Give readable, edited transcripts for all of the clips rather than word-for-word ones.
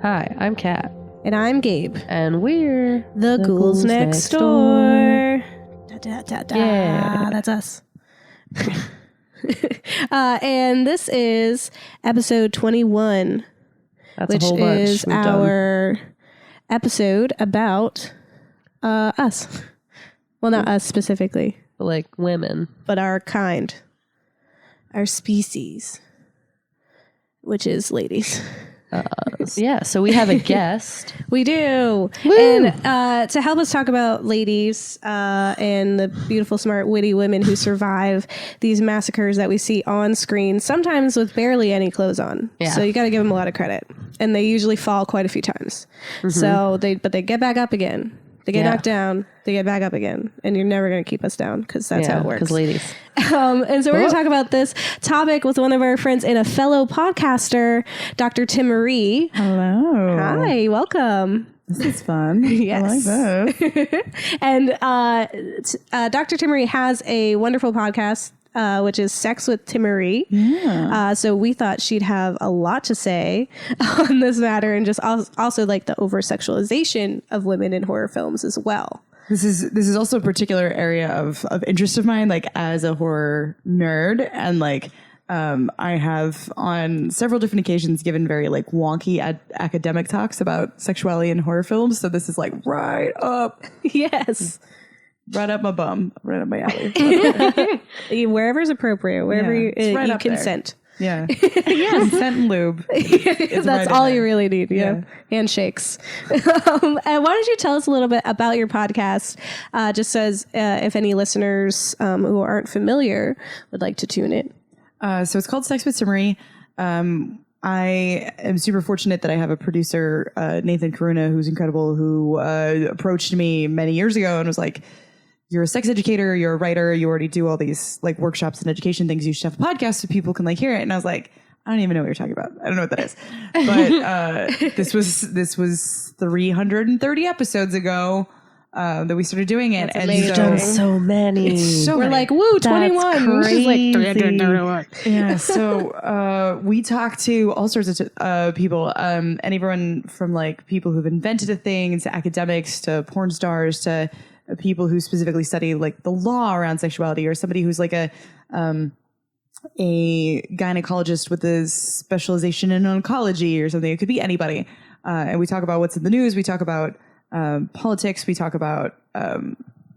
Hi, I'm Kat. And I'm Gabe. And we're the Ghouls Next Door. Da, da, da, da. Yeah. That's us. And this is episode 21. That's which a whole bunch is we've our episode about us. Well, not us specifically. done. Like women. But our kind. Our species. Which is ladies. Yeah, so we have a guest. We do. Woo! And to help us talk about ladies and the beautiful, smart, witty women who survive these massacres that we see on screen, sometimes with barely any clothes on. Yeah. So you got to give them a lot of credit. And they usually fall quite a few times. So they get back up again. They get knocked down. They get back up again. And you're never going to keep us down because that's how it works. Because ladies. And so we're going to talk about this topic with one of our friends and a fellow podcaster, Dr. Timaree. Hello. Hi, welcome. This is fun. Yes. I like this. And Dr. Timaree has a wonderful podcast, which is Sex with Timaree. Yeah. So we thought she'd have a lot to say on this matter, and just also like the over-sexualization of women in horror films as well. This is also a particular area of interest of mine, like as a horror nerd, and like I have on several different occasions given very like wonky academic talks about sexuality in horror films. So this is like right up my bum, right up my alley. Wherever's appropriate, wherever you consent. Yeah. Consent and lube. It's That's right all in you there. really need. Yeah. Handshakes. And why don't you tell us a little bit about your podcast, just as if any listeners who aren't familiar would like to tune in. So it's called Sex with Timaree. I am super fortunate that I have a producer, Nathan Karuna, who's incredible, who approached me many years ago and was like, you're a sex educator, you're a writer, you already do all these like workshops and education things. You should have a podcast so people can like hear it. And I was like, I don't even know what you're talking about. I don't know what that is. But this was 330 episodes ago that we started doing it. That's and amazing. Done so many. It's so We're many. like, woo, 21. She's like 331. Yeah, so we talk to all sorts of people, and everyone from like people who've invented a thing to academics to porn stars to people who specifically study like the law around sexuality, or somebody who's like a gynecologist with a specialization in oncology or something. It could be anybody. And we talk about what's in the news. We talk about politics. We talk about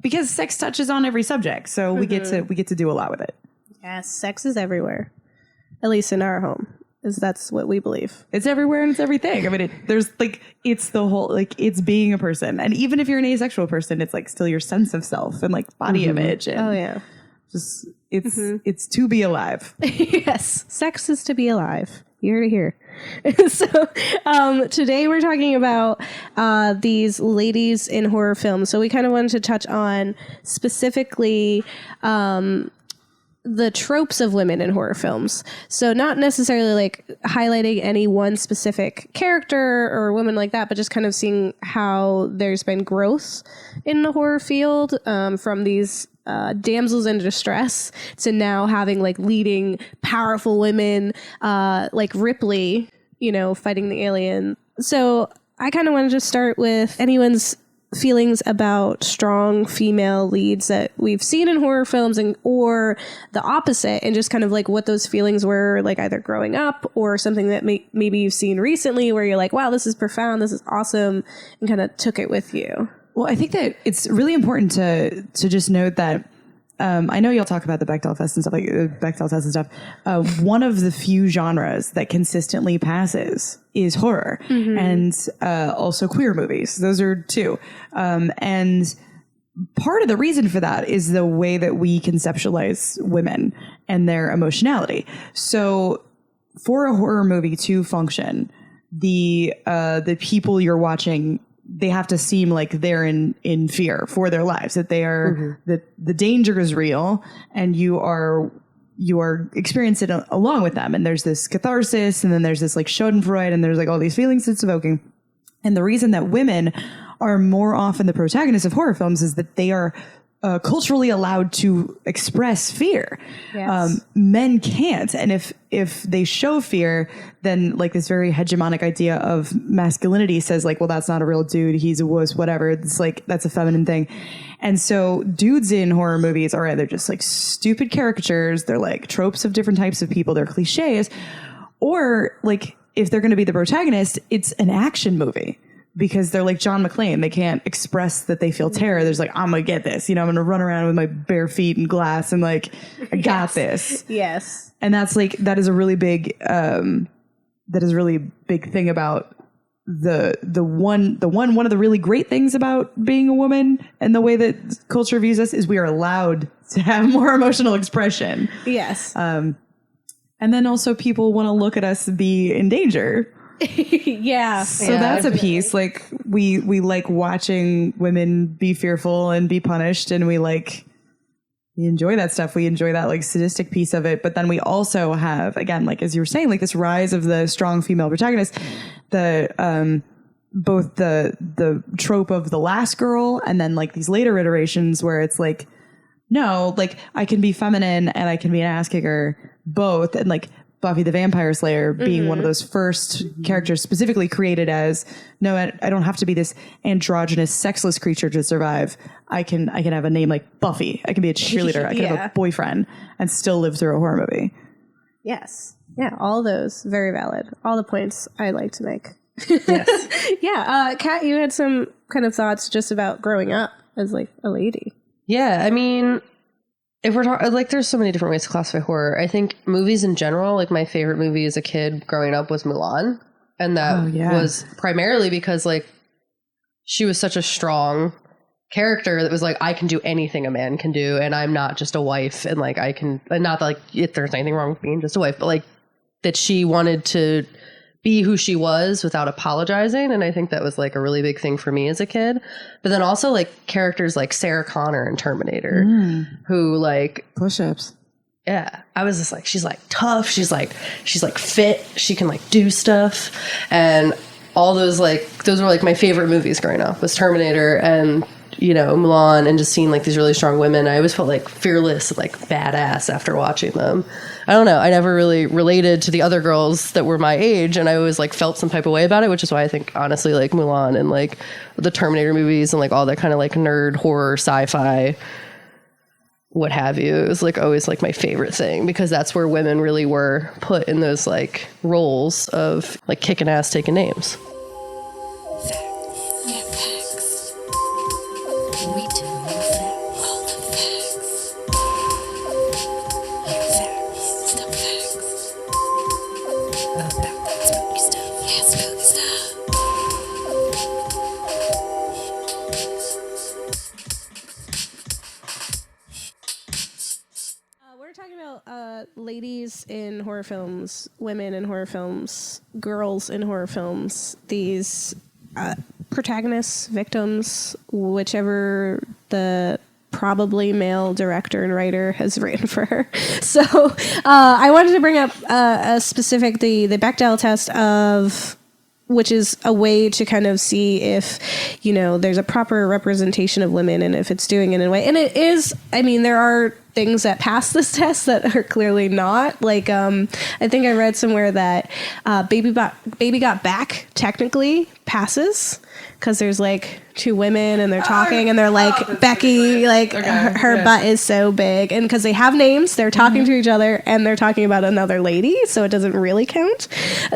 because sex touches on every subject, so we get to do a lot with it. Yes, sex is everywhere, at least in our home. That's what we believe. It's everywhere and it's everything. I mean, there's like, it's the whole, like, it's being a person. And even if you're an asexual person, it's like still your sense of self and like body image. And just, it's to be alive. Yes. Sex is to be alive. You're to hear. So today we're talking about these ladies in horror films. So we kind of wanted to touch on specifically the tropes of women in horror films. So not necessarily like highlighting any one specific character or woman like that, but just kind of seeing how there's been growth in the horror field from these damsels in distress to now having like leading powerful women like Ripley, you know, fighting the alien. So I kind of wanted to start with anyone's feelings about strong female leads that we've seen in horror films, and or the opposite, and just kind of like what those feelings were like either growing up or something that maybe you've seen recently where you're like, wow, this is profound, this is awesome, and kind of took it with you. Well, I think that it's really important to just note that I know you'll talk about the Bechdel test and stuff like Bechdel test and stuff. One of the few genres that consistently passes is horror, and also queer movies. Those are two. And part of the reason for that is the way that we conceptualize women and their emotionality. So for a horror movie to function, the people you're watching, they have to seem like they're in fear for their lives, that they are, that the danger is real and you are experiencing it along with them. And there's this catharsis, and then there's this like schadenfreude, and there's like all these feelings it's evoking. And the reason that women are more often the protagonists of horror films is that they are culturally allowed to express fear. Yes. Men can't. And if they show fear, then like this very hegemonic idea of masculinity says like, well, that's not a real dude. He's a wuss, whatever. It's like, that's a feminine thing. And so dudes in horror movies are either just like stupid caricatures. They're like tropes of different types of people. They're cliches. Or like if they're going to be the protagonist, it's an action movie. Because they're like John McClane. They can't express that they feel terror. There's like, I'm going to get this. You know, I'm going to run around with my bare feet and glass and like, I got this. Yes. And that's like, that is a really big thing about one of the really great things about being a woman and the way that culture views us is we are allowed to have more emotional expression. Yes. And then also people want to look at us be in danger. Yeah. So that's a piece. Like we like watching women be fearful and be punished, and we enjoy that stuff. We enjoy that like sadistic piece of it. But then we also have, again, like as you were saying, like this rise of the strong female protagonist, the both the trope of the last girl, and then like these later iterations where it's like, no, like I can be feminine and I can be an ass kicker both, and like Buffy the Vampire Slayer being one of those first characters specifically created as, no, I don't have to be this androgynous, sexless creature to survive. I can have a name like Buffy. I can be a cheerleader. I can have a boyfriend and still live through a horror movie. Yes. Yeah. All those very valid. All the points I like to make. Yes. Yeah. Kat, you had some kind of thoughts just about growing up as like a lady. Yeah, I mean, if we're talking, like, there's so many different ways to classify horror. I think movies in general, like, my favorite movie as a kid growing up was Mulan. And that was primarily because, like, she was such a strong character that was like, I can do anything a man can do, and I'm not just a wife, and, like, I can, and not that, like, if there's anything wrong with being just a wife, but, like, that she wanted to be who she was without apologizing. And I think that was like a really big thing for me as a kid. But then also like characters like Sarah Connor in Terminator, who like push-ups. Yeah. I was just like, she's like tough. She's like fit. She can like do stuff. And all those those were like my favorite movies growing up was Terminator and, you know, Mulan, and just seeing like these really strong women. I always felt like fearless and like badass after watching them. I don't know. I never really related to the other girls that were my age, and I always like felt some type of way about it, which is why I think honestly like Mulan and like the Terminator movies and like all that kind of like nerd horror sci-fi, what have you, is like always like my favorite thing, because that's where women really were put in those like roles of like kicking ass, taking names. Ladies in horror films, women in horror films, girls in horror films, these protagonists, victims, whichever the probably male director and writer has written for her. So I wanted to bring up a specific, the Bechdel test of, which is a way to kind of see if, you know, there's a proper representation of women and if it's doing it in a way. And it is, I mean, there are things that pass this test that are clearly not. Like, I think I read somewhere that Baby Got Back technically passes because there's like two women and they're talking and they're like, Becky, like her butt is so big. And because they have names, they're talking to each other and they're talking about another lady. So it doesn't really count.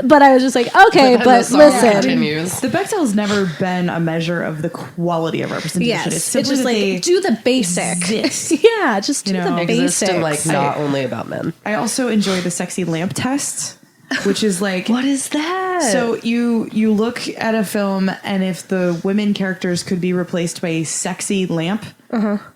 But I was just like, okay, but listen. Continues. The Bechdel's never been a measure of the quality of representation. Yes, It's simply just that they like do the basic. exist. Yeah, just do the Exist basics. and like not only about men. I also enjoy the sexy lamp test, which is like, What is that? so you look at a film, and if the women characters could be replaced by a sexy lamp,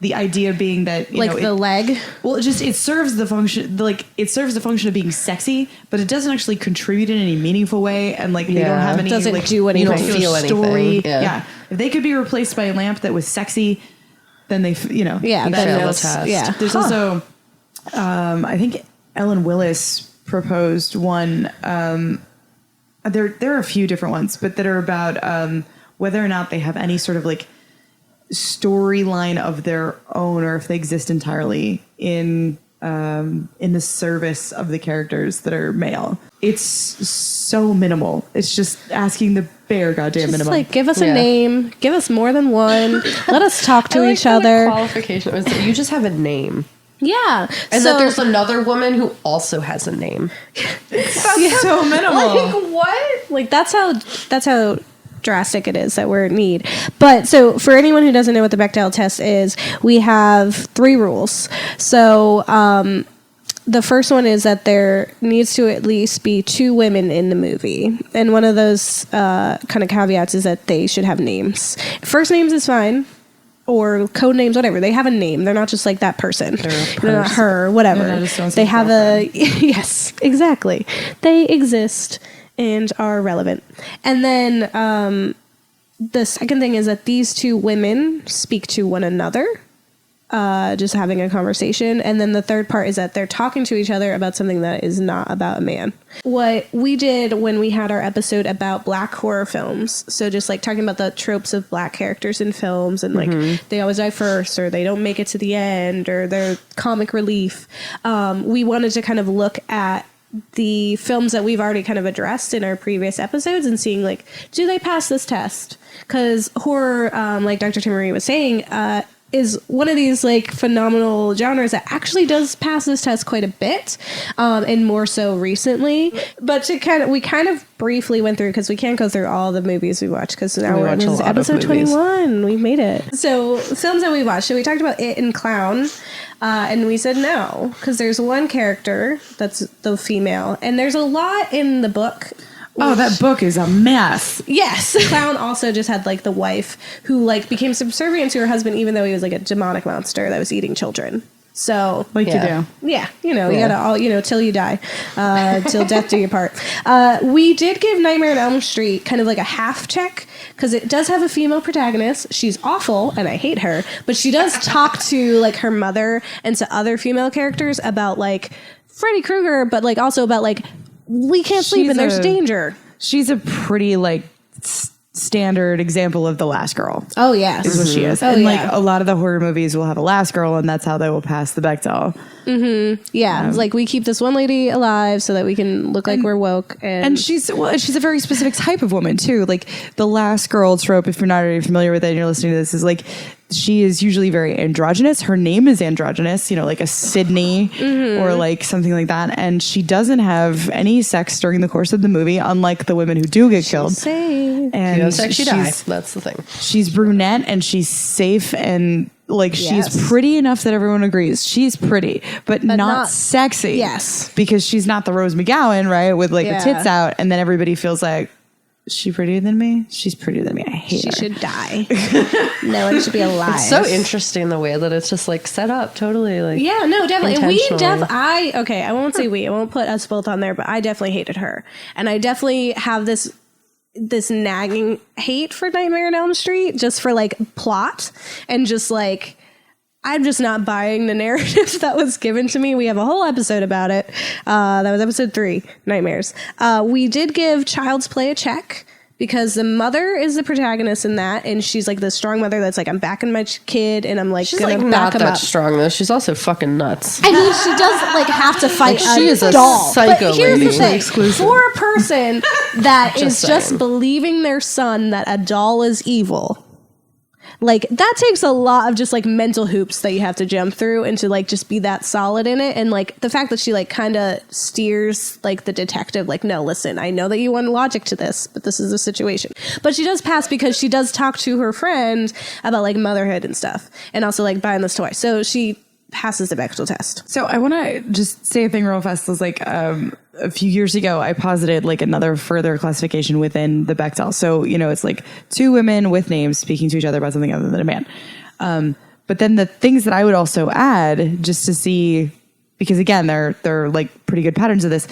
the idea being that you know, the leg. well, it serves the function, like it serves the function of being sexy, but it doesn't actually contribute in any meaningful way, and like they don't have any, Doesn't like, do anything. You don't feel story. anything. Yeah. If they could be replaced by a lamp that was sexy, then they, you know, Yeah, You then fail the it's- test. yeah. There's also, I think Ellen Willis proposed one. There are a few different ones, but that are about whether or not they have any sort of like storyline of their own, or if they exist entirely in the service of the characters that are male. It's so minimal. It's just asking the bare goddamn Just minimum. like, give us a name, give us more than one, let us talk to each the other. Qualification was that you just have a name. Yeah. And that there's another woman who also has a name. That's so minimal. Like, what? Like, that's how drastic it is that we're in need. But so for anyone who doesn't know what the Bechdel test is, we have 3 rules. So the first one is that there needs to at least be 2 women in the movie. And one of those kind of caveats is that they should have names. First names is fine. Or code names, whatever. They have a name. They're not just like that person. They're not her, whatever. They have a... Yes, exactly. They exist and are relevant. And then the second thing is that these 2 women speak to one another, just having a conversation. And then the third part is that they're talking to each other about something that is not about a man. What we did when we had our episode about black horror films, so just like talking about the tropes of black characters in films, and like they always die first, or they don't make it to the end, or they're comic relief, we wanted to kind of look at the films that we've already kind of addressed in our previous episodes and seeing like, do they pass this test? Because horror, like Dr. Timaree was saying, is one of these like phenomenal genres that actually does pass this test quite a bit, and more so recently. But we kind of briefly went through, because we can't go through all the movies we watched, because now we're on episode 21. We've made it. So films that we watched. So we talked about It and Clown, and we said no, because there's one character that's the female, and there's a lot in the book. Oh, that book is a mess. Yes. Clown also just had like the wife who like became subservient to her husband, even though he was like a demonic monster that was eating children. So you do. Yeah. You gotta all, till you die, till death do you part. We did give Nightmare on Elm Street kind of like a half check, because it does have a female protagonist. She's awful and I hate her, but she does talk to like her mother and to other female characters about like Freddy Krueger, but like also about like, we can't sleep and there's danger. She's a pretty like standard example of the last girl. Oh yes, is what she is. And like a lot of the horror movies will have a last girl, and that's how they will pass the Bechdel. Yeah, it's like we keep this one lady alive so that we can look like we're woke. And she's a very specific type of woman too. Like the last girl trope, if you're not already familiar with it and you're listening to this, is like she is usually very androgynous. Her name is androgynous, like a Sydney or like something like that. And she doesn't have any sex during the course of the movie, unlike the women who do get killed. Safe. And she dies. That's the thing. She's brunette and she's safe, and like she's pretty enough that everyone agrees she's pretty, but not sexy. Yes. Because she's not the Rose McGowan, right? With like the tits out, and then everybody feels like, is she prettier than me? She's prettier than me. I hate her. She should die. No one should be alive. It's so interesting the way that it's just like set up totally like. Yeah, no, definitely. I won't say we. I won't put us both on there, but I definitely hated her. And I definitely have this nagging hate for Nightmare on Elm Street, just for like plot, and just like, I'm just not buying the narrative that was given to me. We have a whole episode about it. That was episode 3, Nightmares. We did give Child's Play a check, because the mother is the protagonist in that, and she's like the strong mother that's like, I'm backing my kid, and I'm like, she's gonna like back not him that up. strong though. She's also fucking nuts. I mean, she does like have to fight like, she is a doll. psycho But here's lady. the thing: for a person that is just saying. believing their son that a doll is evil, like that takes a lot of just like mental hoops that you have to jump through, and to like just be that solid in it. And like the fact that she like kind of steers like the detective, like, no, listen, I know that you want logic to this, but this is the situation. But she does pass because she does talk to her friend about like motherhood and stuff, and also like buying this toy. So she passes the Bechdel test. So I want to just say a thing real fast. It was like a few years ago, I posited like another further classification within the Bechdel. So, it's like 2 women with names speaking to each other about something other than a man. But then the things that I would also add, just to see, because again, they're like pretty good patterns of this.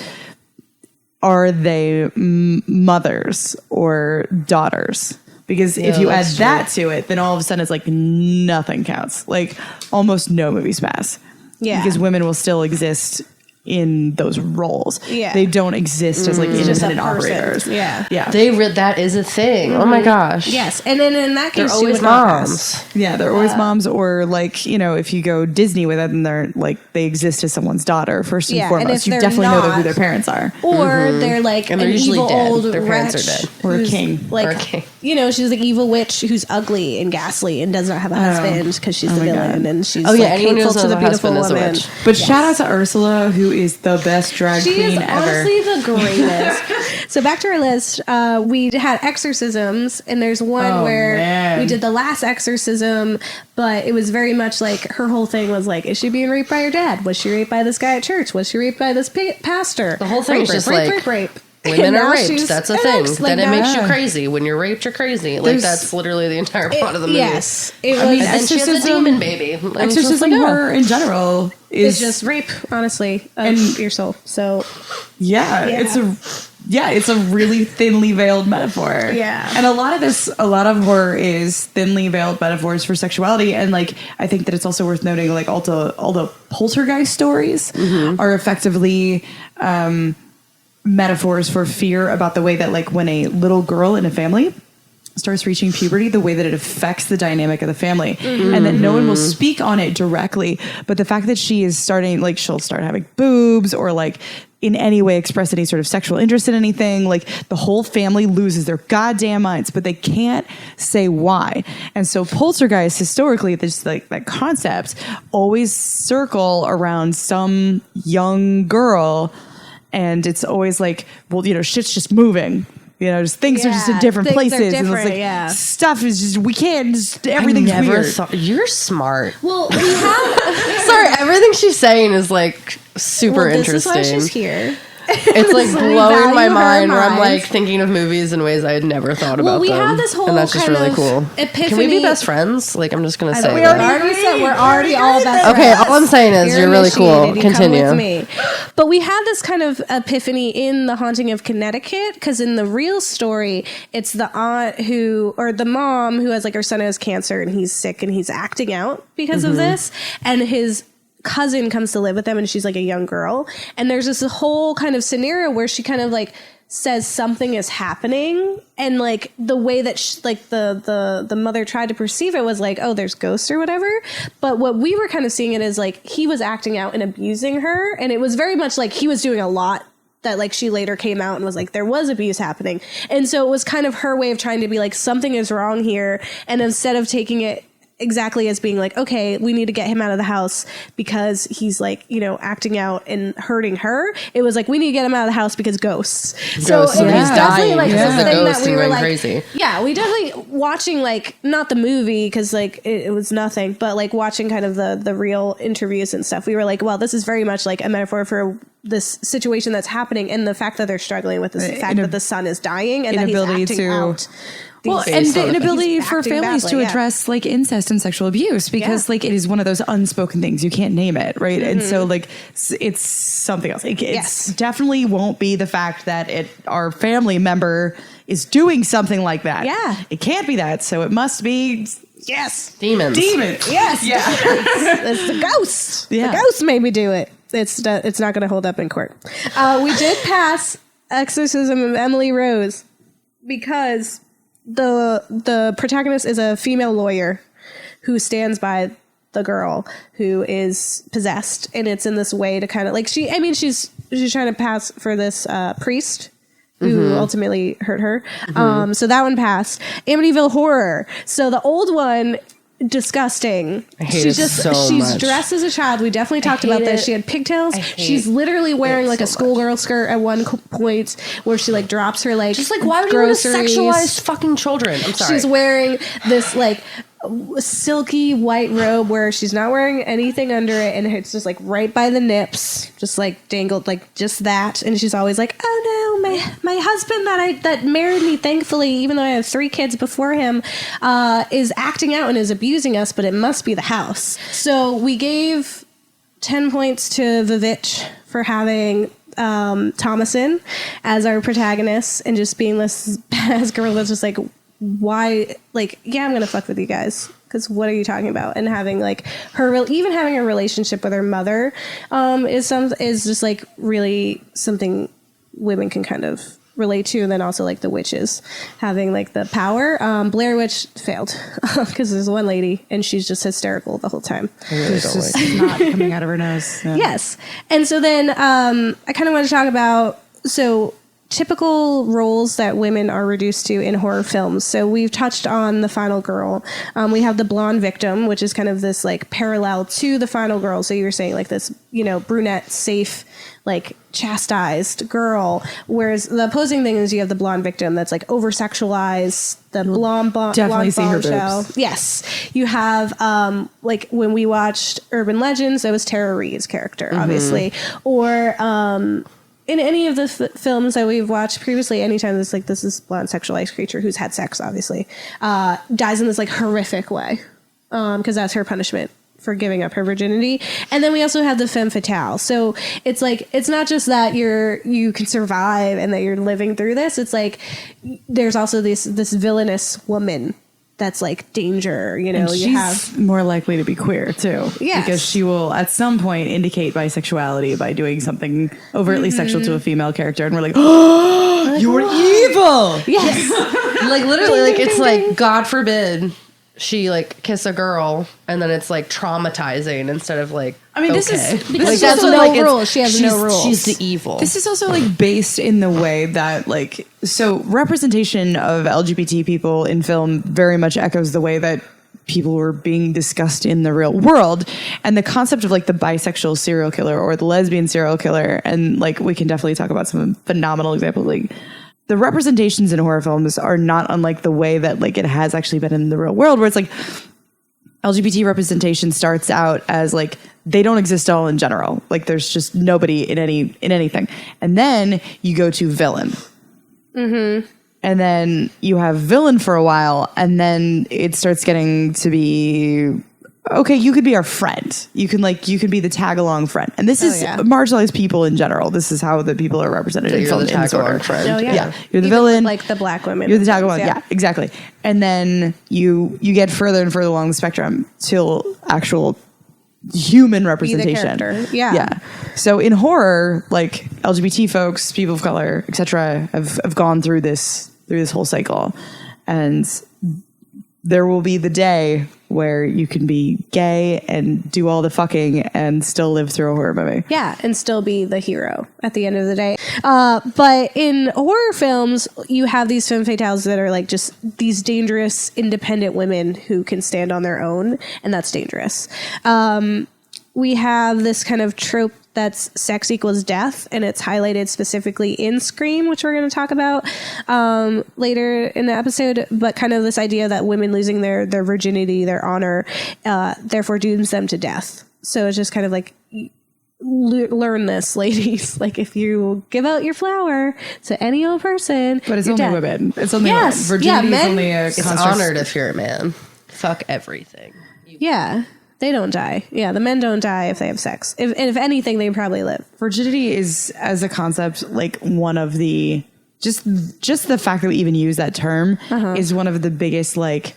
Are they mothers or daughters? Because if you add that to it, then all of a sudden it's like nothing counts. Like almost no movies pass. Yeah. Because women will still exist in those roles. Yeah. They don't exist as like independent operators. Yeah. Yeah. That is a thing. Oh my gosh. Yes. And then in that case, They're she always would not pass. moms. Yeah, they're always moms, or like, you know, if you go Disney with it, then they're like, they exist as someone's daughter first and Yeah, and foremost. if You they're definitely know not- who their parents are. Or they're like And they're an usually evil dead. old Their parents wretch are dead. Or a who's king. like, Or a king. you know, she's the evil witch who's ugly and ghastly and does not have a husband because she's the my villain God. and she's Oh, yeah, like anyone who hateful doesn't to the have a beautiful husband is a woman. witch. But shout out to Ursula, who is the best drag She queen is ever. honestly the greatest. So back to our list, we had exorcisms, and there's one where man. we did the last exorcism, but it was very much like her whole thing was like, is she being raped by her dad? Was she raped by this guy at church? Was she raped by this pastor? The whole thing is just like, rape. Women And are now raped. she's That's a an thing. ex. Like, Then it now- makes you crazy. When you're raped, you're crazy. Like, There's- that's literally the entire plot of the movie. Yes, it was. I mean, And then she has a Exorcism- demon baby. And it's just Exorcism like, oh. horror in general is it's just rape, honestly, of your soul. So it's a really thinly veiled metaphor. Yeah. And a lot of horror is thinly veiled metaphors for sexuality. And like, I think that it's also worth noting, like, all the poltergeist stories are effectively metaphors for fear about the way that, like, when a little girl in a family starts reaching puberty, the way that it affects the dynamic of the family, and that no one will speak on it directly, but the fact that she is starting, like, she'll start having boobs or like in any way express any sort of sexual interest in anything, like the whole family loses their goddamn minds, but they can't say why. And so poltergeists, historically, this, like, that concept always circle around some young girl, and it's always like, well, you know, shit's just moving. You know, just things are just in different things are places, and it's different, like stuff is just, we can't. Just, everything's I never weird. thought, you're smart. well, we have. Sorry, everything she's saying is like super This interesting. is why she's here. It's like We blowing my value her mind where I'm mind. like thinking of movies in ways I had never thought Well, about we them. have this whole and that's just kind really of cool. epiphany. Can we be best friends? Like, I'm just gonna say We that. already said we're already all best Okay, friends. all I'm saying is you're really cool. initiated. You Continue. Come with me. But we had this kind of epiphany in The Haunting of Connecticut, because in the real story, it's the aunt or the mom who has, like, her son has cancer and he's sick and he's acting out because of this, and his cousin comes to live with them, and she's like a young girl, and there's this whole kind of scenario where she kind of like says something is happening, and like the way that the mother tried to perceive it was like, oh, there's ghosts or whatever, but what we were kind of seeing it as like he was acting out and abusing her, and it was very much like he was doing a lot that, like, she later came out and was like, there was abuse happening, and so it was kind of her way of trying to be like, something is wrong here, and instead of taking it exactly as being like, okay, we need to get him out of the house because he's, like, you know, acting out and hurting her. It was like, we need to get him out of the house because ghosts. So Ghosts. it was He's definitely dying like because this the thing ghost that we and were went like, crazy. yeah, we definitely watching, like, not the movie because like it was nothing, but like watching kind of the real interviews and stuff. We were like, well, this is very much like a metaphor for this situation that's happening, and the fact that they're struggling with this fact that the son is dying and that he's inability acting to- out. Well, these- and the he's inability for acting families badly, to yeah. address like incest and sexual abuse, because like it is one of those unspoken things. You can't name it, right? And so like it's something else. Like, it's definitely won't be the fact that our family member is doing something like that. Yeah. It can't be that. So it must be Yes. Demons. Yes. Yeah. It's the ghost. Yeah. The ghost made me do it. It's not going to hold up in court. We did pass Exorcism of Emily Rose because the protagonist is a female lawyer who stands by the girl who is possessed, and it's in this way to kind of like she's trying to pass for this priest who ultimately hurt her. So that one passed. Amityville Horror. So the old one, disgusting. I hate it so she's much. dressed as a child. We definitely talked about hate this. it. She had pigtails. I hate She's literally wearing like so a schoolgirl skirt at one point where she like drops her like Just like, why would you want to groceries. sexualize fucking children? I'm sorry. She's wearing this like silky white robe where she's not wearing anything under it, and it's just like right by the nips, just like dangled, like just that. And she's always like, oh no, my husband that married me, thankfully, even though I have 3 kids before him, is acting out and is abusing us, but it must be the house. So we gave 10 points to Vivitch for having Thomason as our protagonist and just being this badass girl that's just like, why, like, yeah, I'm gonna fuck with you guys, Because what are you talking about? And having like even having a relationship with her mother is just like really something women can kind of relate to. And then also like the witches having like the power. Blair Witch failed because there's one lady and she's just hysterical the whole time. It's just not coming out of her nose. Yeah. Yes. And so then I kind of want to talk about typical roles that women are reduced to in horror films. So we've touched on the final girl. We have the blonde victim, which is kind of this like parallel to the final girl. So you're saying like this, brunette, safe, like chastised girl. Whereas the opposing thing is you have the blonde victim that's like over sexualized, the blonde definitely see her bombshell. boobs. Yes. You have like when we watched Urban Legends, that was Tara Reid's character, obviously. Or in any of the films that we've watched previously, anytime there's like this blonde sexualized creature who's had sex, obviously, dies in this like horrific way, because that's her punishment for giving up her virginity. And then we also have the femme fatale. So it's like it's not just that you can survive and that you're living through this. It's like there's also this villainous woman that's like danger, And she's more likely to be queer too. Yes. Because she will at some point indicate bisexuality by doing something overtly sexual to a female character. And we're like, oh, you're evil. Yes. Like literally, like it's like, God forbid she like kiss a girl and then it's like traumatizing instead of like, I mean, this okay. is Because like, she has also, no like, rules. She has no rules. She's the evil. This is also like based in the way that like, so representation of LGBT people in film very much echoes the way that people were being discussed in the real world, and the concept of like the bisexual serial killer or the lesbian serial killer. And like, we can definitely talk about some phenomenal examples. Like the representations in horror films are not unlike the way that like it has actually been in the real world, where it's like LGBT representation starts out as like, they don't exist at all in general. Like there's just nobody in anything. And then you go to villain. Mm-hmm. And then you have villain for a while, and then it starts getting to be, okay, you could be our friend. You can be the tag along friend. And this is marginalized people in general. This is how the people are represented in film. You're the tag along friend. Oh, yeah. You're the Even villain. like the black women. You're the tag along. Yeah, exactly. And then you get further and further along the spectrum till actual human representation. character. Yeah. So in horror, like LGBT folks, people of color, etc., have gone through this whole cycle, and there will be the day where you can be gay and do all the fucking and still live through a horror movie. Yeah, and still be the hero at the end of the day. But in horror films, you have these femme fatales that are like just these dangerous, independent women who can stand on their own, and that's dangerous. We have this kind of trope that's sex equals death, and it's highlighted specifically in Scream, which we're going to talk about later in the episode. But kind of this idea that women losing their virginity, their honor, therefore dooms them to death. So it's just kind of like, learn this, ladies. Like if you give out your flower to any old person, but it's you're only dead. women. It's only Yes. virginity Yeah, is men- only a It's construct. honored if you're a man. Fuck everything. Yeah. They don't die. Yeah, the men don't die if they have sex. If anything, they probably live. Virginity is, as a concept, like one of the just the fact that we even use that term is one of the biggest like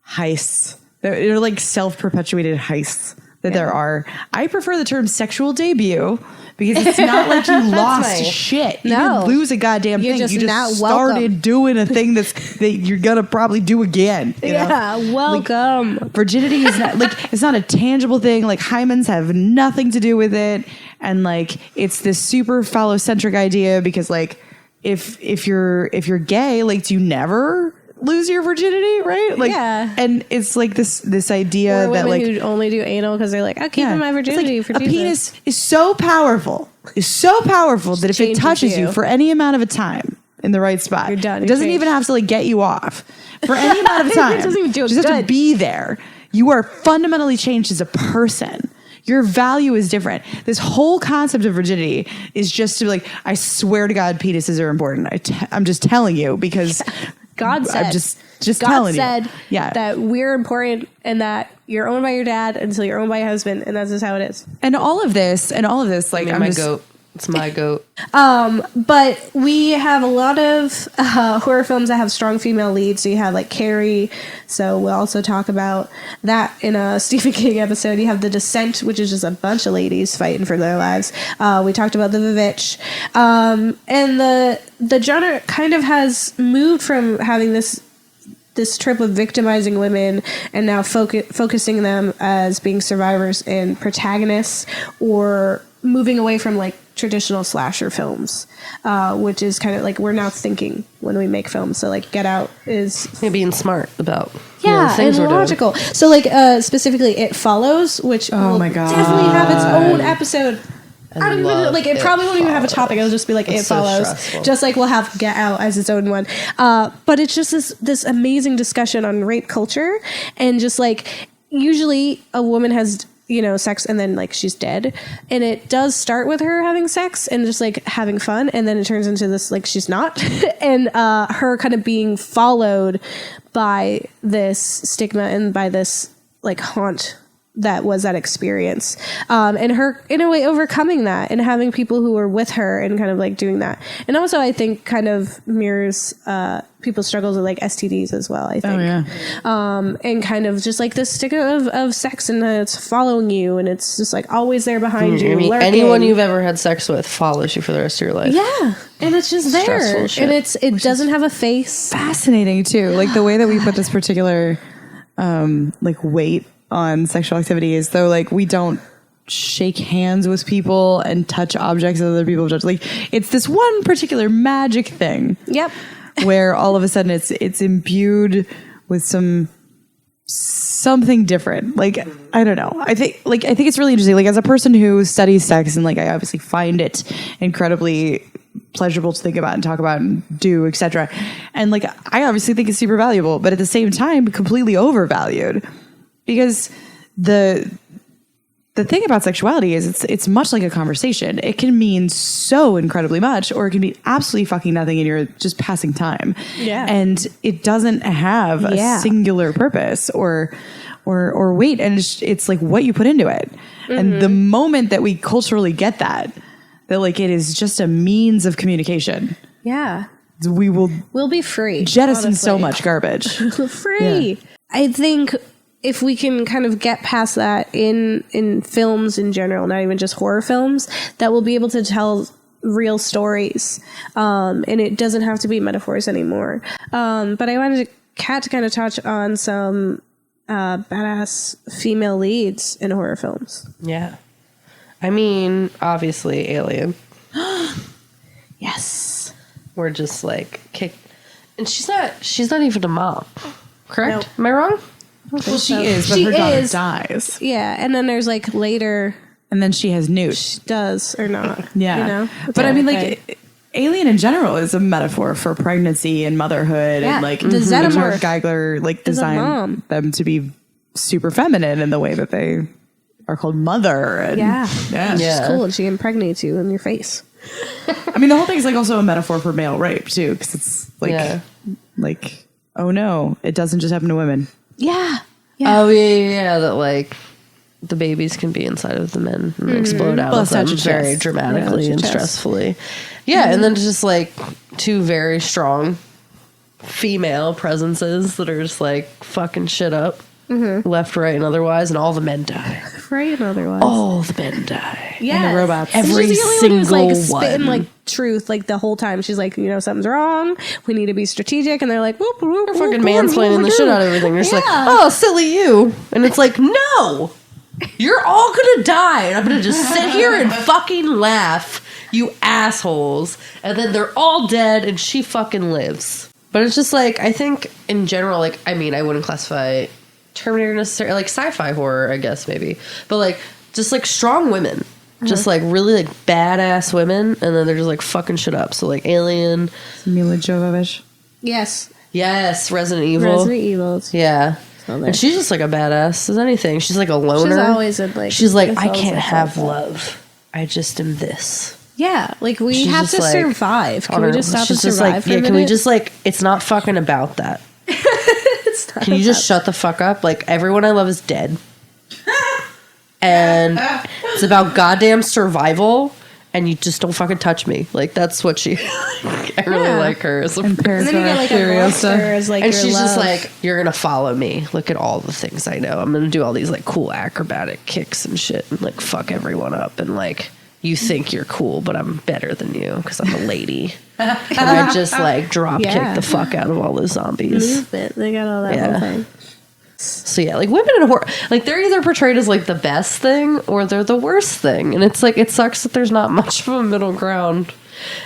heists. They're like self-perpetuated heists that there are. I prefer the term sexual debut because it's not like you lost nice. shit. You No. didn't lose a goddamn You're thing. just You not just welcome. started doing a thing that you're gonna probably do again. You know? Welcome. Virginity is not like, it's not a tangible thing. Like hymens have nothing to do with it, and like it's this super phallocentric idea because like if you're gay, like do you never lose your virginity, right? Like, Yeah. and it's like this idea Or that women like who only do anal because they're like, I'm keeping my it's virginity like for a Jesus. penis is so powerful, that if it changes touches you you. for any amount of a time in the right spot, You're done. it You're doesn't even changed. have to like get you off for any amount of time. It doesn't even do it You just have to good. be there. You are fundamentally changed as a person. Your value is different. This whole concept of virginity is just to be like, I swear to God, penises are important. I'm just telling you because God said. I'm just God telling said you. Yeah. that we're important and that you're owned by your dad until you're owned by your husband, and that's just how it is. And all of this, like, I mean, I'm my just, goat It's my goat. But we have a lot of horror films that have strong female leads. So you have like Carrie. So we'll also talk about that in a Stephen King episode. You have The Descent, which is just a bunch of ladies fighting for their lives. We talked about The Vivitch. And the genre kind of has moved from having this trip of victimizing women and now focusing them as being survivors and protagonists, or moving away from like traditional slasher films, which is kind of like we're now thinking when we make films. So like Get Out is being smart about the things and we're logical. doing. So like specifically It Follows, which will my God. definitely have its own episode. I don't even love like it. Probably won't even have a topic. It'll just be like It so Follows. stressful. Just like we'll have Get Out as its own one. But it's just this amazing discussion on rape culture, and just like usually a woman has sex and then like she's dead, and it does start with her having sex and just like having fun, and then it turns into this like she's not and her kind of being followed by this stigma and by this like haunt that was that experience, and her in a way overcoming that and having people who were with her and kind of like doing that. And also I think kind of mirrors people's struggles with like STDs as well, I think. And kind of just like this stigma of sex, and it's following you, and it's just like always there behind you. I mean, lurking. anyone you've ever had sex with follows you for the rest of your life. Yeah, and it's just there, Stressful shit. and it doesn't have a face. Fascinating too. Like the way that we put this particular like weight on sexual activity is though like we don't shake hands with people and touch objects that other people touch. Like it's this one particular magic thing. Yep. Where all of a sudden it's imbued with something different. Like I don't know. I think it's really interesting. Like as a person who studies sex, and like I obviously find it incredibly pleasurable to think about and talk about and do, etc. And like I obviously think it's super valuable, but at the same time completely overvalued. Because the thing about sexuality is it's much like a conversation. It can mean so incredibly much, or it can be absolutely fucking nothing and you're just passing time. Yeah. And it doesn't have a singular purpose or weight. And it's like what you put into it. Mm-hmm. And the moment that we culturally get that like it is just a means of communication. Yeah. We'll be free. Jettison so honestly. much garbage. Free. Yeah. I think if we can kind of get past that in films in general, not even just horror films, that we'll be able to tell real stories. And it doesn't have to be metaphors anymore. But I wanted Kat to kind of touch on some badass female leads in horror films. Yeah. I mean, obviously Alien. Yes. We're just like kicked. And she's not even a mom. Correct? Nope. Am I wrong? Well, she is, but her daughter dies. Yeah, and then there's like later, and then she has Newt. She does or not. Yeah, but I mean, like, Alien in general is a metaphor for pregnancy and motherhood, and like the xenomorph Giger like designed them to be super feminine in the way that they are called mother. And, she's cool, and she impregnates you in your face. I mean, the whole thing is like also a metaphor for male rape too, because it's like, like, oh no, it doesn't just happen to women. Yeah. Oh yeah. That like the babies can be inside of the men and explode out of them very dramatically and stressfully. Yeah, and then just like two very strong female presences that are just like fucking shit up, left, right, and otherwise, and all the men die. Right and otherwise, all the men die. Yeah, and the robots. Every single like one. spitting like truth like the whole time. She's like, something's wrong. We need to be strategic, and they're like, whoop, whoop, They're fucking mansplaining the shit out of everything. They're just like, oh, silly you, and it's like, no, you're all gonna die, and I'm gonna just sit here and fucking laugh, you assholes, and then they're all dead, and she fucking lives. But it's just like, I think in general, like, I mean, I wouldn't classify Terminator necessarily, like sci-fi horror, I guess maybe, but like just like strong women, just like really like badass women, and then they're just like fucking shit up. So like Alien, Mila Jovovich. Yes, Resident Evil, yeah, and she's just like a badass as anything. She's like a loner. She's always in like. She's like, I can't have love. I just am this. Yeah, like we She's have to like, survive. Can we just stop and survive like, for a minute? Can we just like, it's not fucking about that. Can you just shut the fuck up? Like, everyone I love is dead. And it's about goddamn survival and you just don't fucking touch me. Like, that's what she, I really like her as a And then you get like a monster as like and your she's love. just like, you're gonna follow me. Look at all the things I know. I'm gonna do all these like cool acrobatic kicks and shit and like fuck everyone up. And like, you think you're cool, but I'm better than you because I'm a lady. And I just like drop kick the fuck out of all the zombies. Movement. They got all that whole thing. So yeah, like women in horror, like they're either portrayed as like the best thing or they're the worst thing. And it's like, it sucks that there's not much of a middle ground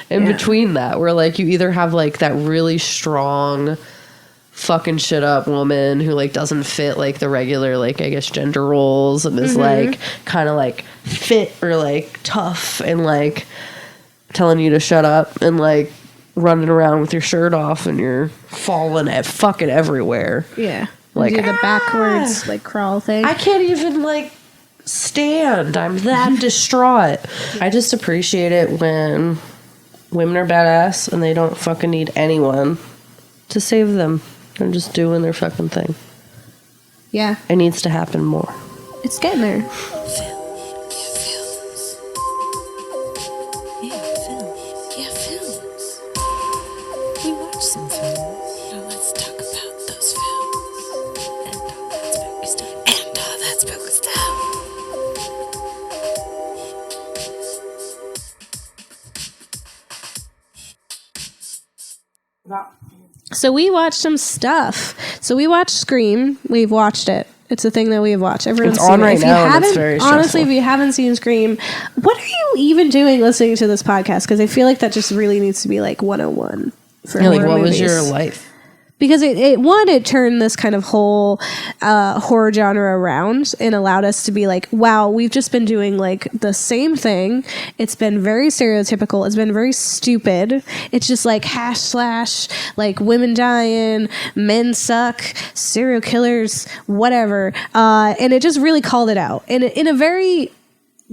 in between that, where like you either have like that really strong fucking shit up woman who like doesn't fit like the regular like I guess gender roles and is like kind of like fit or like tough and like telling you to shut up and like running around with your shirt off and you're falling at fucking everywhere. Yeah. Like, do the backwards like crawl thing. I can't even like stand. I'm that distraught. I just appreciate it when women are badass and they don't fucking need anyone to save them. They're just doing their fucking thing. Yeah. It needs to happen more. It's getting there. We watched some films. Now let's talk about those films. And all that spooky stuff. And all that spooky stuff. So we watched some stuff. So we watched Scream. We've watched it. It's a thing that we've watched. Everyone's It's on seen it. right If you now, and it's haven't- very honestly, stressful. if you haven't seen Scream, what are you even doing listening to this podcast? Because I feel like that just really needs to be like 101 for Yeah, like, horror what was movies. your life? Because it turned this kind of whole horror genre around and allowed us to be like, wow, we've just been doing like the same thing. It's been very stereotypical. It's been very stupid. It's just like hash slash, like women dying, men suck, serial killers, whatever. And it just really called it out in a very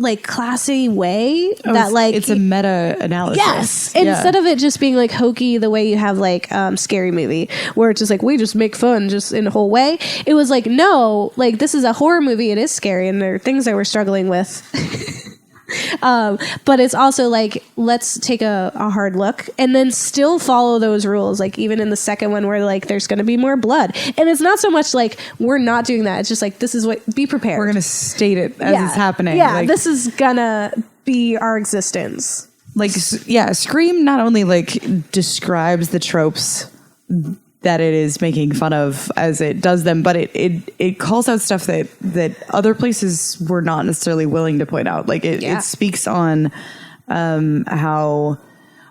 like classy way that like it's a meta analysis. Yes. Instead of it just being like hokey the way you have like Scary Movie where it's just like we just make fun just in a whole way. It was like, no, like this is a horror movie. It is scary and there are things that we're struggling with. But it's also like, let's take a hard look and then still follow those rules. Like even in the second one where like there's going to be more blood. And it's not so much like we're not doing that. It's just like, this is what, be prepared. We're going to state it as it's happening. Yeah, Like, this is gonna be our existence. like, yeah, Scream not only like describes the tropes that it is making fun of as it does them, but it calls out stuff that other places were not necessarily willing to point out. Like it speaks on how,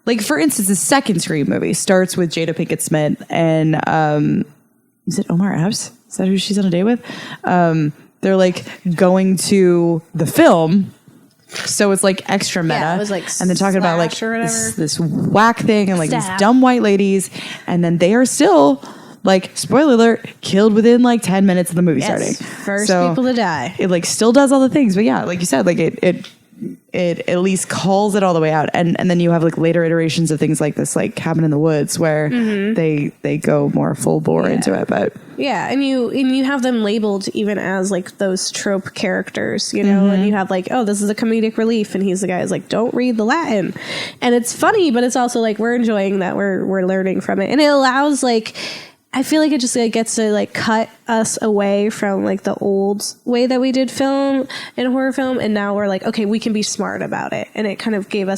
like for instance, the second Scream movie starts with Jada Pinkett Smith and is it Omar Epps? Is that who she's on a date with? They're like going to the film. So it's like extra meta. Yeah, it was like and they're talking about like Slash or whatever. this whack thing and like Stab. these dumb white ladies. And then they are still like, spoiler alert, killed within like 10 minutes of the movie starting. First So people to die. it like still does all the things. But yeah, like you said, like it at least calls it all the way out. And then you have like later iterations of things like this, like Cabin in the Woods, where they go more full bore into it. But Yeah, and you have them labeled even as like those trope characters, you know, and you have like, oh, this is a comedic relief, and he's the guy who's like, don't read the Latin, and it's funny, but it's also like we're enjoying that, we're learning from it, and it allows like. I feel like it just like gets to like cut us away from like the old way that we did film and horror film, and now we're like, okay, we can be smart about it, and it kind of gave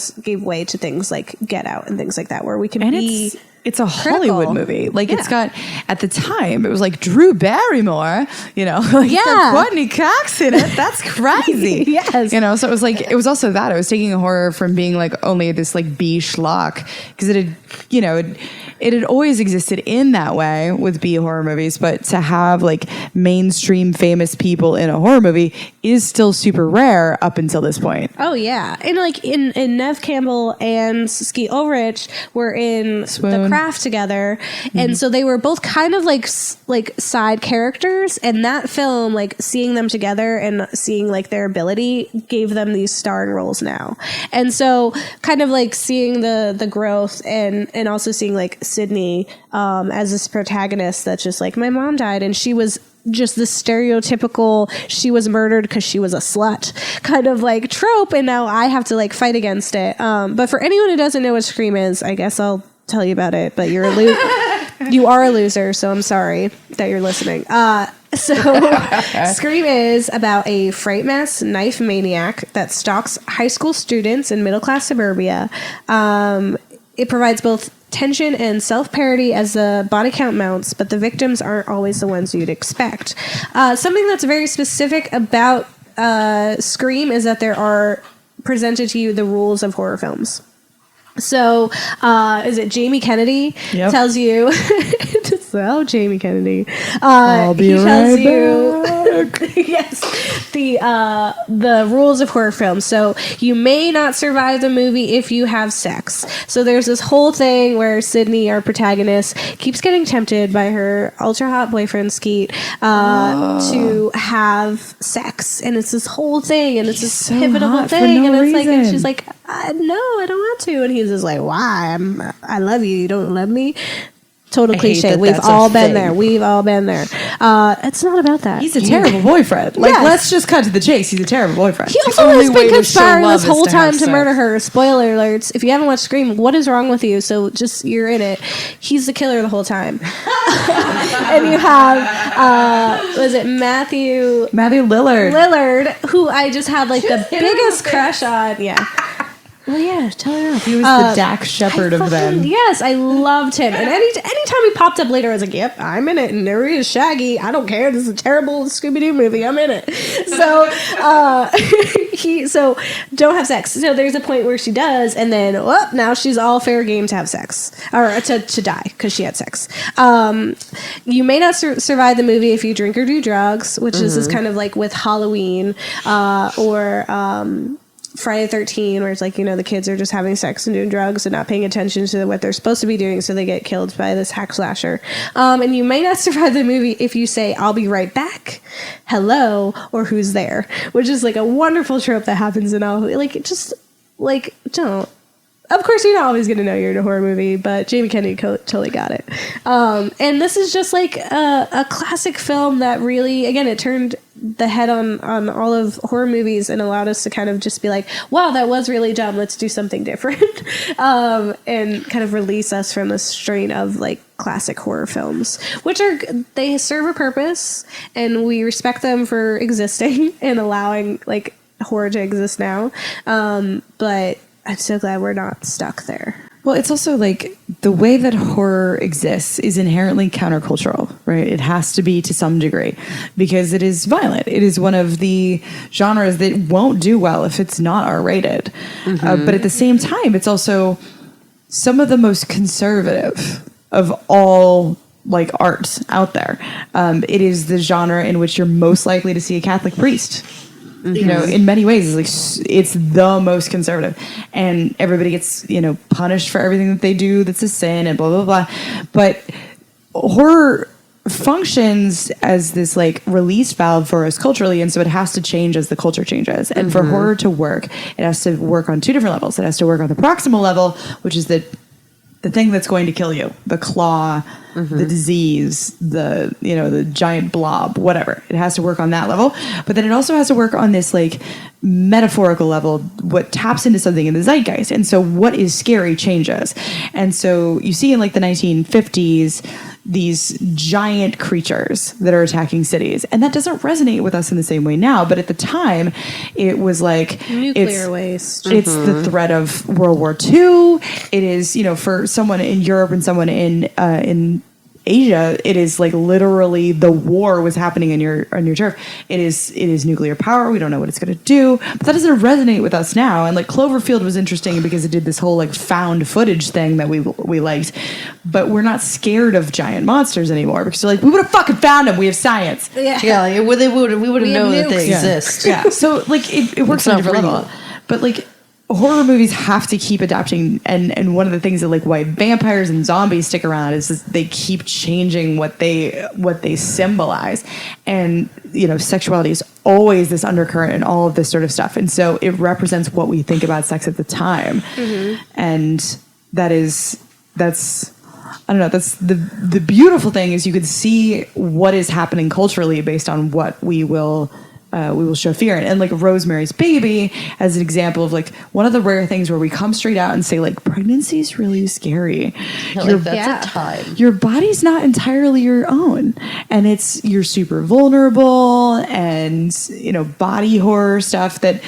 way to things like Get Out and things like that, where we can be. It's a Hollywood movie. Like it's Yeah. got, at the time, it was like Drew Barrymore, you know, like Yeah. Courtney Cox in it. That's crazy. Yes. You know, so it was like, it was also that. I was taking a horror from being like only this like B schlock, because it had, you know, it had always existed in that way with B horror movies, but to have like mainstream famous people in a horror movie is still super rare up until this point. Oh yeah, and like in Nev Campbell and Skeet Ulrich were in Swoon. The Craft together, and so they were both kind of like side characters. And that film, like seeing them together and seeing like their ability, gave them these starring roles now. And so kind of like seeing the growth and also seeing like Sydney as this protagonist that's just like, my mom died and she was just the stereotypical she was murdered because she was a slut kind of like trope, and now I have to like fight against it. But for anyone who doesn't know what Scream is, I guess I'll tell you about it, but you're you are a loser, so I'm sorry that you're listening. So Scream is about a fright mass knife maniac that stalks high school students in middle-class suburbia. It provides both tension and self-parody as the body count mounts, but the victims aren't always the ones you'd expect. Something that's very specific about Scream is that there are presented to you the rules of horror films. So, is it Jamie Kennedy tells you? Jamie Kennedy. I'll be right back. Yes, the rules of horror films. So you may not survive the movie if you have sex. So there's this whole thing where Sydney, our protagonist, keeps getting tempted by her ultra hot boyfriend Skeet to have sex, and it's this whole thing, and it's this so pivotal hot thing, for no and it's reason. like, and she's like, no, I don't want to, and he's just like, why? I love you. You don't love me. Total cliche. We've all been there. We've all been there. It's not about that. He's a terrible boyfriend. Like, let's just cut to the chase. He's a terrible boyfriend. He also has been conspiring this whole time to murder her. Spoiler alerts. If you haven't watched Scream, what is wrong with you? So just, you're in it. He's the killer the whole time. And you have, was it Matthew Lillard, who I just had like the biggest crush on. Yeah. Well, yeah, tell her off. He was the Dax Shepard of them. Yes, I loved him. And anytime he popped up later, I was like, yep, I'm in it. And there he is, Shaggy. I don't care. This is a terrible Scooby-Doo movie. I'm in it. So, so don't have sex. So there's a point where she does, and then, now she's all fair game to have sex. Or to die, because she had sex. You may not survive the movie if you drink or do drugs, which is this kind of like with Halloween, or Friday the 13th, where it's like, the kids are just having sex and doing drugs and not paying attention to what they're supposed to be doing, so they get killed by this hack slasher. And you may not survive the movie if you say, I'll be right back, hello, or who's there, which is like a wonderful trope that happens in all, don't. Of course, you're not always going to know you're in a horror movie, but Jamie Kennedy totally got it. And this is just like a classic film that really, again, it turned the head on all of horror movies and allowed us to kind of just be like, wow, that was really dumb. Let's do something different. And kind of release us from the strain of like classic horror films, which they serve a purpose, and we respect them for existing and allowing like horror to exist now. But I'm so glad we're not stuck there. Well, it's also like the way that horror exists is inherently countercultural, right? It has to be to some degree because it is violent. It is one of the genres that won't do well if it's not R-rated. But at the same time, it's also some of the most conservative of all like art out there. It is the genre in which you're most likely to see a Catholic priest. In many ways, it's the most conservative, and everybody gets punished for everything that they do that's a sin and blah blah blah. But horror functions as this like release valve for us culturally, and so it has to change as the culture changes. And for horror to work, it has to work on two different levels. It has to work on the proximal level, which is the thing that's going to kill you, the claw, the disease, the giant blob, whatever. It has to work on that level. But then it also has to work on this like metaphorical level, what taps into something in the zeitgeist. And so what is scary changes. And so you see in like the 1950s, these giant creatures that are attacking cities. And that doesn't resonate with us in the same way now. But at the time, it was like nuclear waste. It's the threat of World War II. It is, for someone in Europe and someone in Asia, it is like literally the war was happening on your turf. It is nuclear power. We don't know what it's going to do, but that doesn't resonate with us now. And like Cloverfield was interesting because it did this whole like found footage thing that we liked, but we're not scared of giant monsters anymore because they're like, we would have fucking found them. We have science. We wouldn't know that they exist. Yeah. So like it works on a different level, but like horror movies have to keep adapting, and one of the things that like why vampires and zombies stick around is they keep changing what they symbolize. And sexuality is always this undercurrent and all of this sort of stuff, and so it represents what we think about sex at the time. And that's I don't know. That's the beautiful thing is you could see what is happening culturally based on what we will show fear in. And like Rosemary's Baby as an example of like one of the rare things where we come straight out and say like pregnancy is really scary. That's a time. Your body's not entirely your own, and you're super vulnerable, and body horror stuff that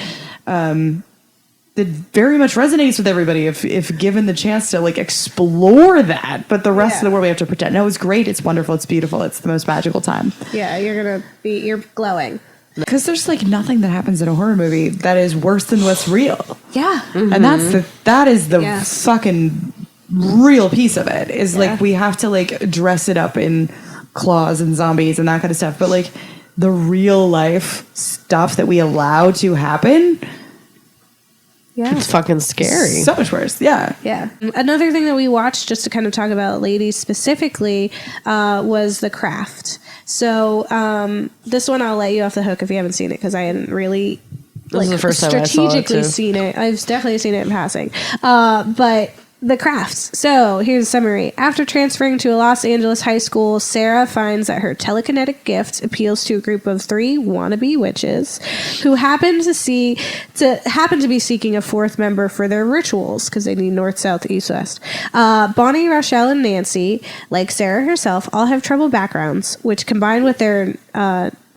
very much resonates with everybody if given the chance to like explore that. But the rest of the world we have to pretend. No, it's great. It's wonderful. It's beautiful. It's the most magical time. Yeah, you're glowing. Because there's like nothing that happens in a horror movie that is worse than what's real. Yeah. Mm-hmm. And that is the fucking real piece of it is like we have to like dress it up in claws and zombies and that kind of stuff. But like the real life stuff that we allow to happen. Yeah. It's fucking scary. So much worse. Yeah. Yeah. Another thing that we watched, just to kind of talk about ladies specifically, was The Craft. So this one I'll let you off the hook if you haven't seen it, because I hadn't really This is the first time I saw it, strategically too. seen it. I've definitely seen it in passing. But The Crafts. So here's a summary. After transferring to a Los Angeles high school, Sarah finds that her telekinetic gift appeals to a group of 3 wannabe witches who happen to be seeking a 4th member for their rituals, because they need north, south, east, west. Bonnie, Rochelle, and Nancy, like Sarah herself, all have troubled backgrounds, which combined with their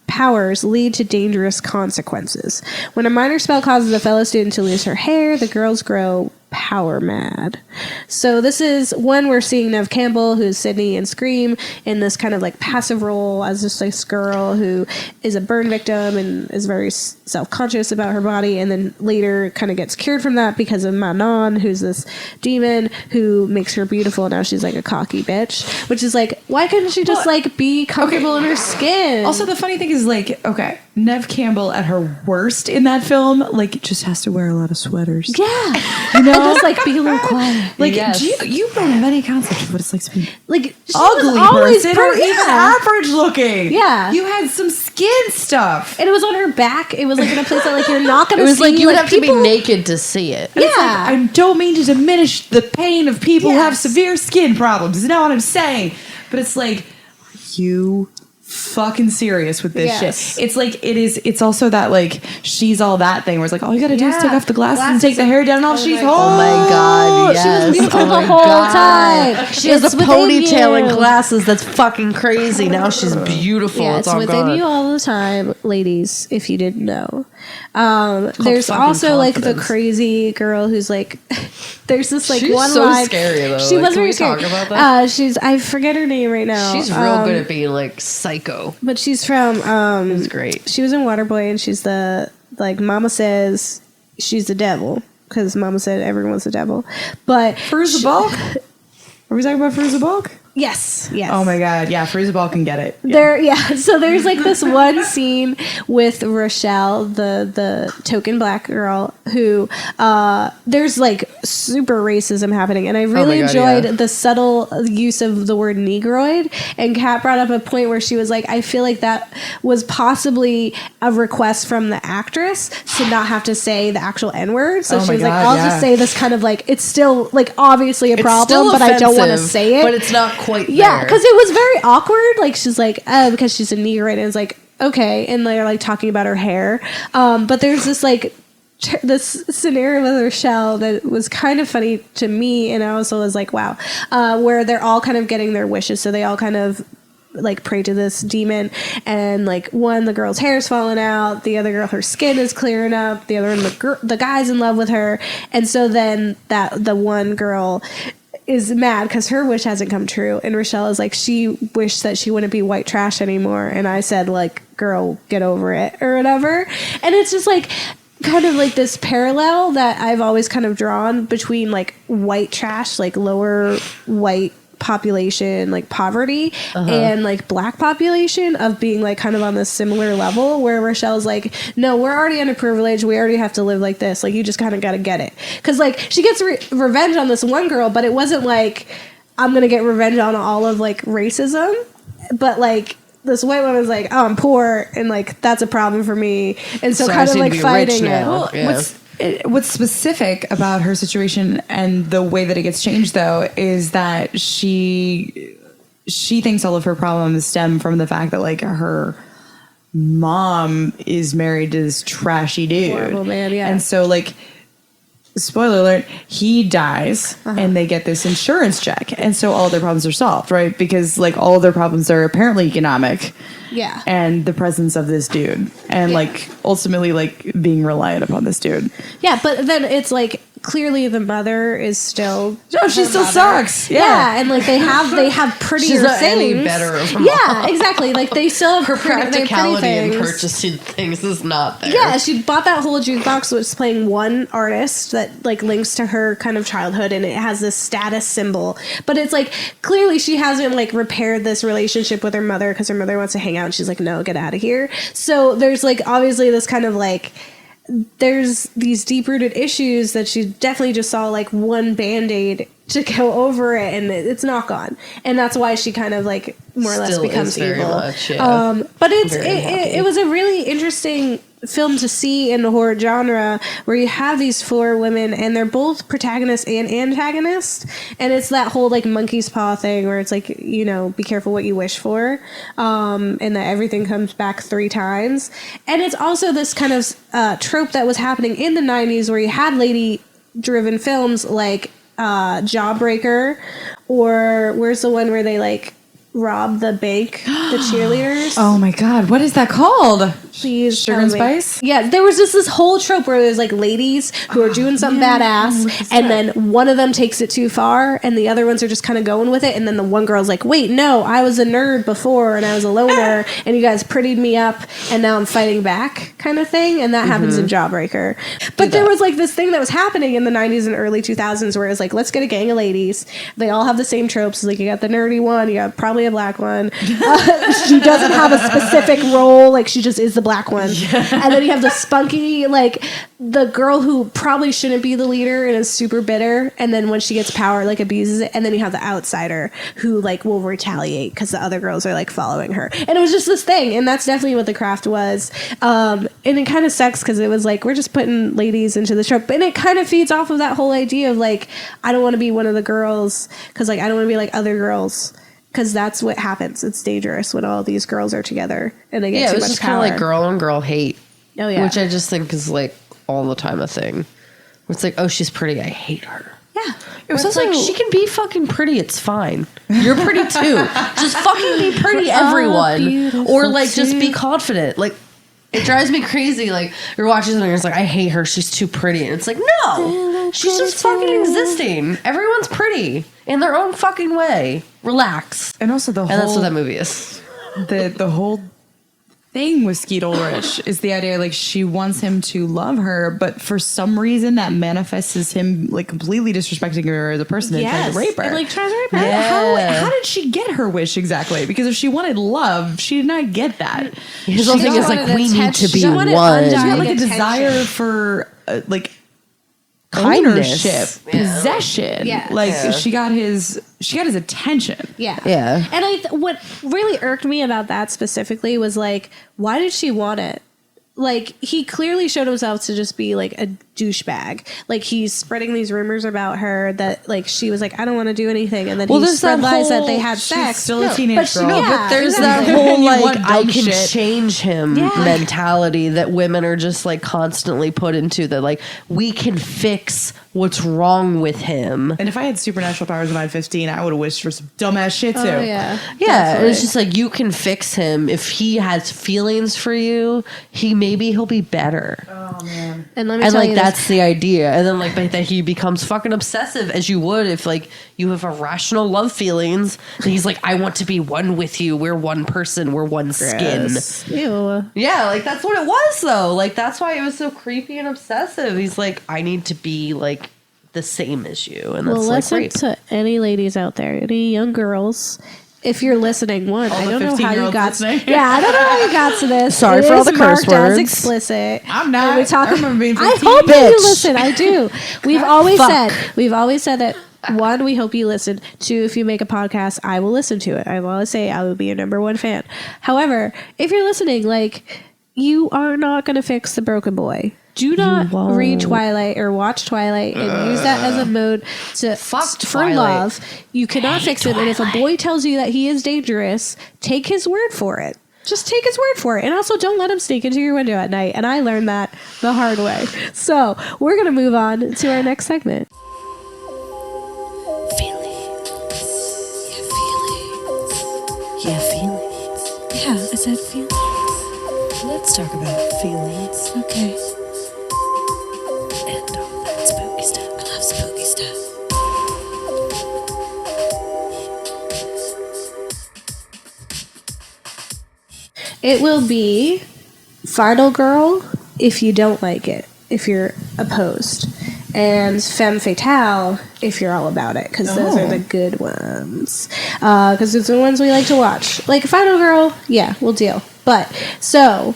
powers lead to dangerous consequences. When a minor spell causes a fellow student to lose her hair, the girls grow power mad. So this is one we're seeing Neve Campbell, who's Sydney in Scream, in this kind of like passive role as just this girl who is a burn victim and is very self-conscious about her body, and then later kind of gets cured from that because of Manon, who's this demon who makes her beautiful. Now she's like a cocky bitch, which is like, why couldn't she just like be comfortable in her skin? Also, the funny thing is like, okay, Neve Campbell at her worst in that film, like just has to wear a lot of sweaters. Yeah. You know? And just like be a little quiet. Like, Yes. you don't have any concept of what it's like to be Like she ugly was always person or even average looking. Yeah. You had some skin stuff. And it was on her back. It was like in a place that like you're not gonna It was see. like you would have to people- be naked to see it. Yeah. I don't mean to diminish the pain of people who have Yes. severe skin problems. You know what I'm saying? But it's like, you fucking serious with this Yes. shit. It's like it's also that like she's all that thing where it's like all you gotta do is Yeah. take off the glasses and take the hair down and all she's like, whole. Oh my god, yes. She was beautiful Oh my the whole God. time. She has a It's within ponytail you. and glasses. That's fucking crazy. Now she's beautiful. Yeah, it's it's all within gone. you all the time, ladies, if you didn't know. There's fucking also like the confidence. crazy girl who's like, there's this like She's one so line. scary, though. She Like, was can very we scary. talk about that? I forget her name right now. She's real good at being like psycho. But she's from It's great. she was in Waterboy, and she's the like Mama says she's the devil because Mama said everyone's the devil. But Fruza Balk? Are we talking about Fruza Balk? yes. Oh my god, yeah, Fruza Balk can get it. So there's like this one scene with Rochelle, the token black girl, who there's like super racism happening, and I really God, enjoyed yeah. the subtle use of the word negroid. And Kat brought up a point where she was like, I feel like that was possibly a request from the actress to not have to say the actual N-word. So Oh she my was like, God, I'll yeah. just say this kind of like, it's still like obviously a It's problem, still but I don't want to offensive, say it. But it's not quite Yeah, there. because it was very awkward. Like she's like, oh, because she's a negroid, and it's like, okay, and they're like talking about her hair. But there's this like this scenario with Rochelle that was kind of funny to me, and I also was like, wow, where they're all kind of getting their wishes, so they all kind of like pray to this demon, and like the girl's hair's falling out, the other girl, her skin is clearing up, the other one, the guy's in love with her, and so then the one girl is mad because her wish hasn't come true, and Rochelle is like, she wished that she wouldn't be white trash anymore, and I said like, girl, get over it or whatever. And it's just like kind of like this parallel that I've always kind of drawn between like white trash, like lower white population, like poverty, and like black population, of being like kind of on this similar level, where Rochelle's like, no, we're already underprivileged, we already have to live like this, like you just kind of got to get it, because like she gets revenge on this one girl, but it wasn't like, I'm gonna get revenge on all of like racism, but like this white woman's like, oh, I'm poor, and like that's a problem for me, and so So I kind of seem to like be fighting rich it. now. Well, Yeah. What's specific about her situation and the way that it gets changed, though, is that she thinks all of her problems stem from the fact that, like, her mom is married to this trashy dude. Horrible man, yeah. And so, like, spoiler alert, he dies and they get this insurance check. And so all their problems are solved, right? Because, like, all of their problems are apparently economic. Yeah. And the presence of this dude. And, like, ultimately, like, being reliant upon this dude. Yeah, but then it's like clearly the mother is still She still sucks. Yeah, and like they have prettier She's not things. any better of a mom. Yeah, exactly. Like they still have Her pretty practicality in things. purchasing things is not there. Yeah, she bought that whole jukebox which is playing one artist that like links to her kind of childhood, and it has this status symbol. But it's like clearly she hasn't like repaired this relationship with her mother because her mother wants to hang out, and she's like, no, get out of here. So there's like obviously this kind of like there's these deep-rooted issues that she definitely just saw like one band-aid to go over it, and it's not gone, and that's why she kind of like more or less Still becomes is very evil. much, yeah. But it was a really interesting film to see in the horror genre where you have these four women and they're both protagonist and antagonist, and it's that whole like monkey's paw thing where it's like, you know, be careful what you wish for, and that everything comes back 3 times. And it's also this kind of trope that was happening in the 90s where you had lady driven films like Jawbreaker, or where's the one where they like rob the bank, the cheerleaders. Oh my God, what is that called? Please Sugar tell and me. Spice? Yeah, there was just this whole trope where there's like ladies who are doing something badass, and then one of them takes it too far, and the other ones are just kind of going with it, and then the one girl's like, wait, no, I was a nerd before, and I was a loner, and you guys prettied me up, and now I'm fighting back, kind of thing, and that happens in Jawbreaker. But there was like this thing that was happening in the 90s and early 2000s where it was like, let's get a gang of ladies. They all have the same tropes. Like you got the nerdy one, you got probably a black one. She doesn't have a specific role, like she just is the black one. And then you have the spunky, like the girl who probably shouldn't be the leader and is super bitter, and then when she gets power, like abuses it. And then you have the outsider who like will retaliate because the other girls are like following her. And it was just this thing, and that's definitely what The Craft was. And it kind of sucks because it was like we're just putting ladies into the trope, and it kind of feeds off of that whole idea of like I don't want to be one of the girls because like I don't want to be like other girls. Because that's what happens. It's dangerous when all these girls are together and they get too much power. It was just kind of like girl on girl hate. Oh, yeah. Which I just think is like all the time a thing. It's like, oh, she's pretty, I hate her. Yeah. It was also like, she can be fucking pretty, it's fine. You're pretty too. Just fucking be pretty, everyone. Or like just be confident. Like it drives me crazy. Like you're watching something and it's like, I hate her, she's too pretty. And it's like, no, she's just fucking existing. Everyone's pretty in their own fucking way. Relax. And also and that's what that movie is. The whole thing with Skeet Ulrich is the idea like she wants him to love her, but for some reason that manifests as him like completely disrespecting her as a person and trying to rape her. And like tries to rape her. Yeah. How did she get her wish exactly? Because if she wanted love, she did not get that. His whole thing is like, we need to be one. She had like a desire for like kindness, ownership, possession. Yeah. Like she got his attention. Yeah. Yeah. And what really irked me about that specifically was like, why did she want it? Like, he clearly showed himself to just be like a douchebag. Like, he's spreading these rumors about her that like she was like, I don't want to do anything, and then he spread lies that they had sex. Still a teenage girl. But there's exactly. that whole You like want I dumb can shit. change him mentality that women are just like constantly put into, that like we can fix what's wrong with him. And if I had supernatural powers when I was 15, I would have wished for some dumbass shit too. Oh, yeah. Yeah, and it's just like you can fix him. If he has feelings for you, maybe he'll be better. Oh man. And let me And tell like you that's the idea. And then like that he becomes fucking obsessive, as you would if like you have irrational love feelings. And he's like, I want to be one with you. We're one person. We're one skin. Ew. Yeah, like that's what it was though. Like that's why it was so creepy and obsessive. He's like, I need to be like the same as you. And that's Well, like listen rape. to any ladies out there, any young girls. If you're listening, All I the don't know how you 15-year-olds got. listening. Yeah, I don't know how you got to this. Sorry It for all is the curse marked as words. explicit. I'm not. And we talk I remember being I 15. hope that you Bitch. listen. I do. We've always said that. One, we hope you listen. Two, if you make a podcast, I will listen to it. I will always say I will be your number one fan. However, if you're listening, like, you are not going to fix the broken boy. do not read Twilight or watch Twilight and use that as a mode to for Twilight. love. You cannot fix it. And if a boy tells you that he is dangerous, take his word for it. Just take his word for it. And also don't let him sneak into your window at night. And I learned that the hard way. So we're going to move on to our next segment. Yeah, feelings. Yeah, I said feelings. Let's talk about feelings. Okay. And all that spooky stuff. I love spooky stuff. It will be Final Girl if you don't like it, if you're opposed. And Femme Fatale if you're all about it, because those are the good ones. Because those are the ones we like to watch. Like Final Girl, yeah, we'll deal. But, so,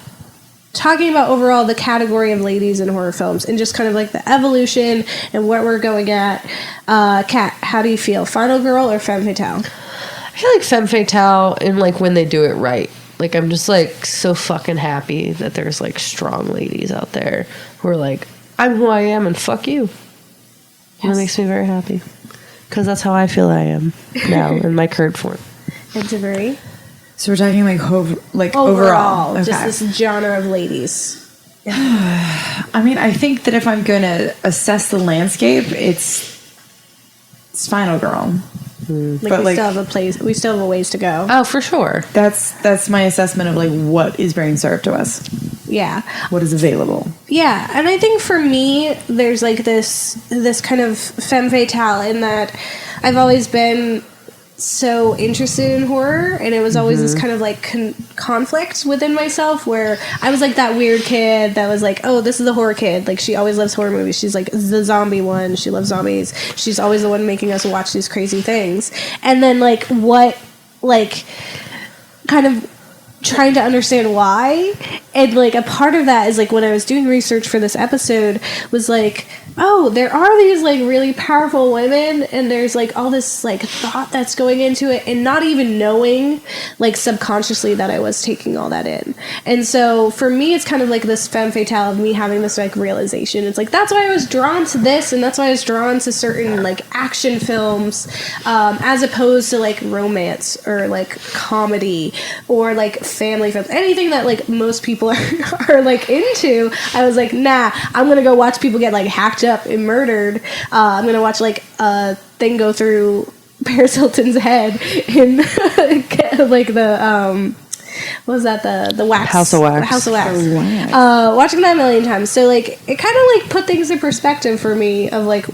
talking about overall the category of ladies in horror films and just kind of like the evolution and what we're going at. Kat, how do you feel? Final Girl or Femme Fatale? I feel like Femme Fatale in like when they do it right. Like I'm just like so fucking happy that there's like strong ladies out there who are like, I'm who I am and fuck you. Yes. That makes me very happy. Because that's how I feel I am now in my current form. And Timaree? So we're talking like overall. Okay. Just this genre of ladies. I mean, I think that if I'm going to assess the landscape, it's Final Girl. But we still have a ways to go. Oh, for sure. That's my assessment of like what is being served to us. Yeah. What is available. Yeah, and I think for me, there's like this kind of femme fatale in that I've always been so interested in horror, and it was always this kind of like conflict within myself where I was like that weird kid that was like, oh, this is a horror kid. Like, she always loves horror movies. She's like the zombie one. She loves zombies. She's always the one making us watch these crazy things. And then like what, like, kind of trying to understand why. And like a part of that is like when I was doing research for this episode was like, oh, there are these like really powerful women, and there's like all this like thought that's going into it, and not even knowing like subconsciously that I was taking all that in. And so for me, it's kind of like this femme fatale of me having this like realization. It's like, that's why I was drawn to this, and that's why I was drawn to certain like action films, as opposed to like romance or like comedy or like family films, anything that like most people are like into. I was like, nah, I'm gonna go watch people get like hacked up and murdered. I'm gonna watch like a thing go through Paris Hilton's head in like the what was that, the wax, House of Wax. Watching that a million times. So like it kind of like put things in perspective for me of like,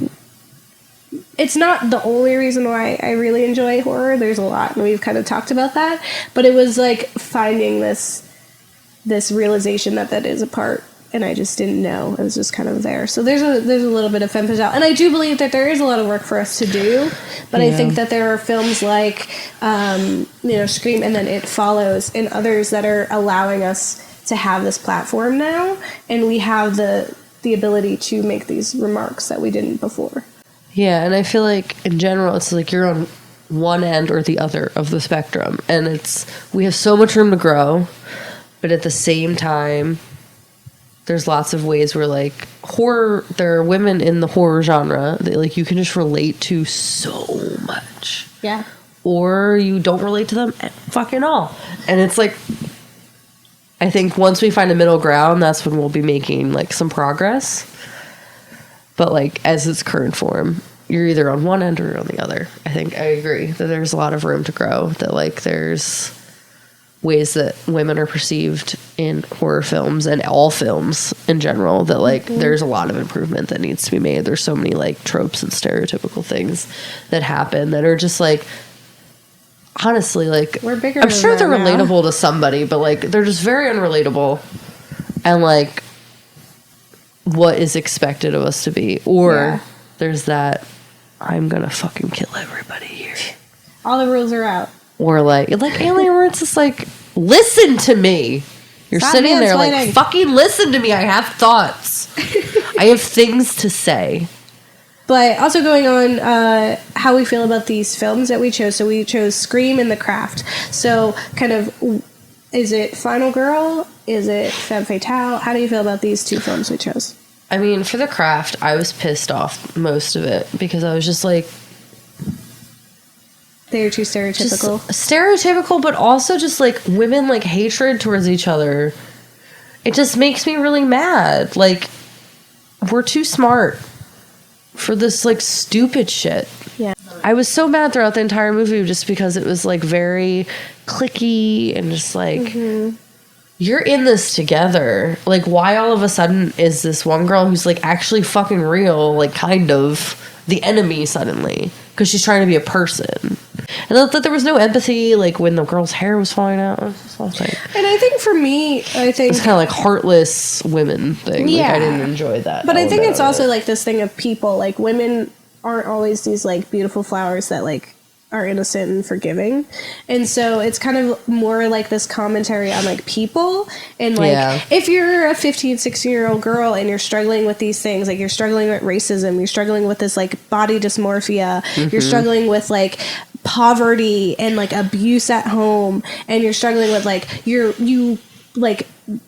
it's not the only reason why I really enjoy horror. There's a lot, and we've kind of talked about that. But it was like finding this realization that is a part, and I just didn't know. It was just kind of there. So there's a little bit of femme fatale, and I do believe that there is a lot of work for us to do. But I think that there are films like Scream, and then It Follows, and others that are allowing us to have this platform now, and we have the ability to make these remarks that we didn't before. Yeah, and I feel like in general, it's like you're on one end or the other of the spectrum, and we have so much room to grow, but at the same time, there's lots of ways where like horror, there are women in the horror genre that like you can just relate to so much. Yeah. Or you don't relate to them at fucking all. And it's like, I think once we find a middle ground, that's when we'll be making like some progress. But like as its current form, you're either on one end or on the other. I think I agree that there's a lot of room to grow, that like there's ways that women are perceived in horror films and all films in general, that like there's a lot of improvement that needs to be made. There's so many like tropes and stereotypical things that happen that are just like, honestly, like we're bigger. I'm sure they're now. relatable to somebody, but like they're just very unrelatable, and like what is expected of us to be. Or there's that, I'm gonna fucking kill everybody here. All the rules are out. Or like Alien, where it's just like, listen to me. You're Stop sitting there like, mansplaining. fucking listen to me. I have thoughts. I have things to say. But also going on how we feel about these films that we chose. So we chose Scream and The Craft. So kind of Is it Final Girl? Is it Femme Fatale? How do you feel about these two films we chose? I mean, for The Craft, I was pissed off most of it because I was just like... They're too stereotypical. Stereotypical, but also just like women like hatred towards each other. It just makes me really mad. Like, we're too smart for this like stupid shit. Yeah. I was so mad throughout the entire movie just because it was like very cliquey and just like, you're in this together. Like, why all of a sudden is this one girl who's like actually fucking real, like kind of the enemy suddenly because she's trying to be a person? And that there was no empathy, like when the girl's hair was falling out. It was just all like, And I think for me, it's kind of like heartless women thing. Yeah. Like, I didn't enjoy that. But I think it's also like this thing of people, like women aren't always these like beautiful flowers that like are innocent and forgiving. And so it's kind of more like this commentary on like people and like if you're a 15, 16-year-old girl and you're struggling with these things, like you're struggling with racism, you're struggling with this like body dysmorphia, you're struggling with like poverty and like abuse at home, and you're struggling with like you like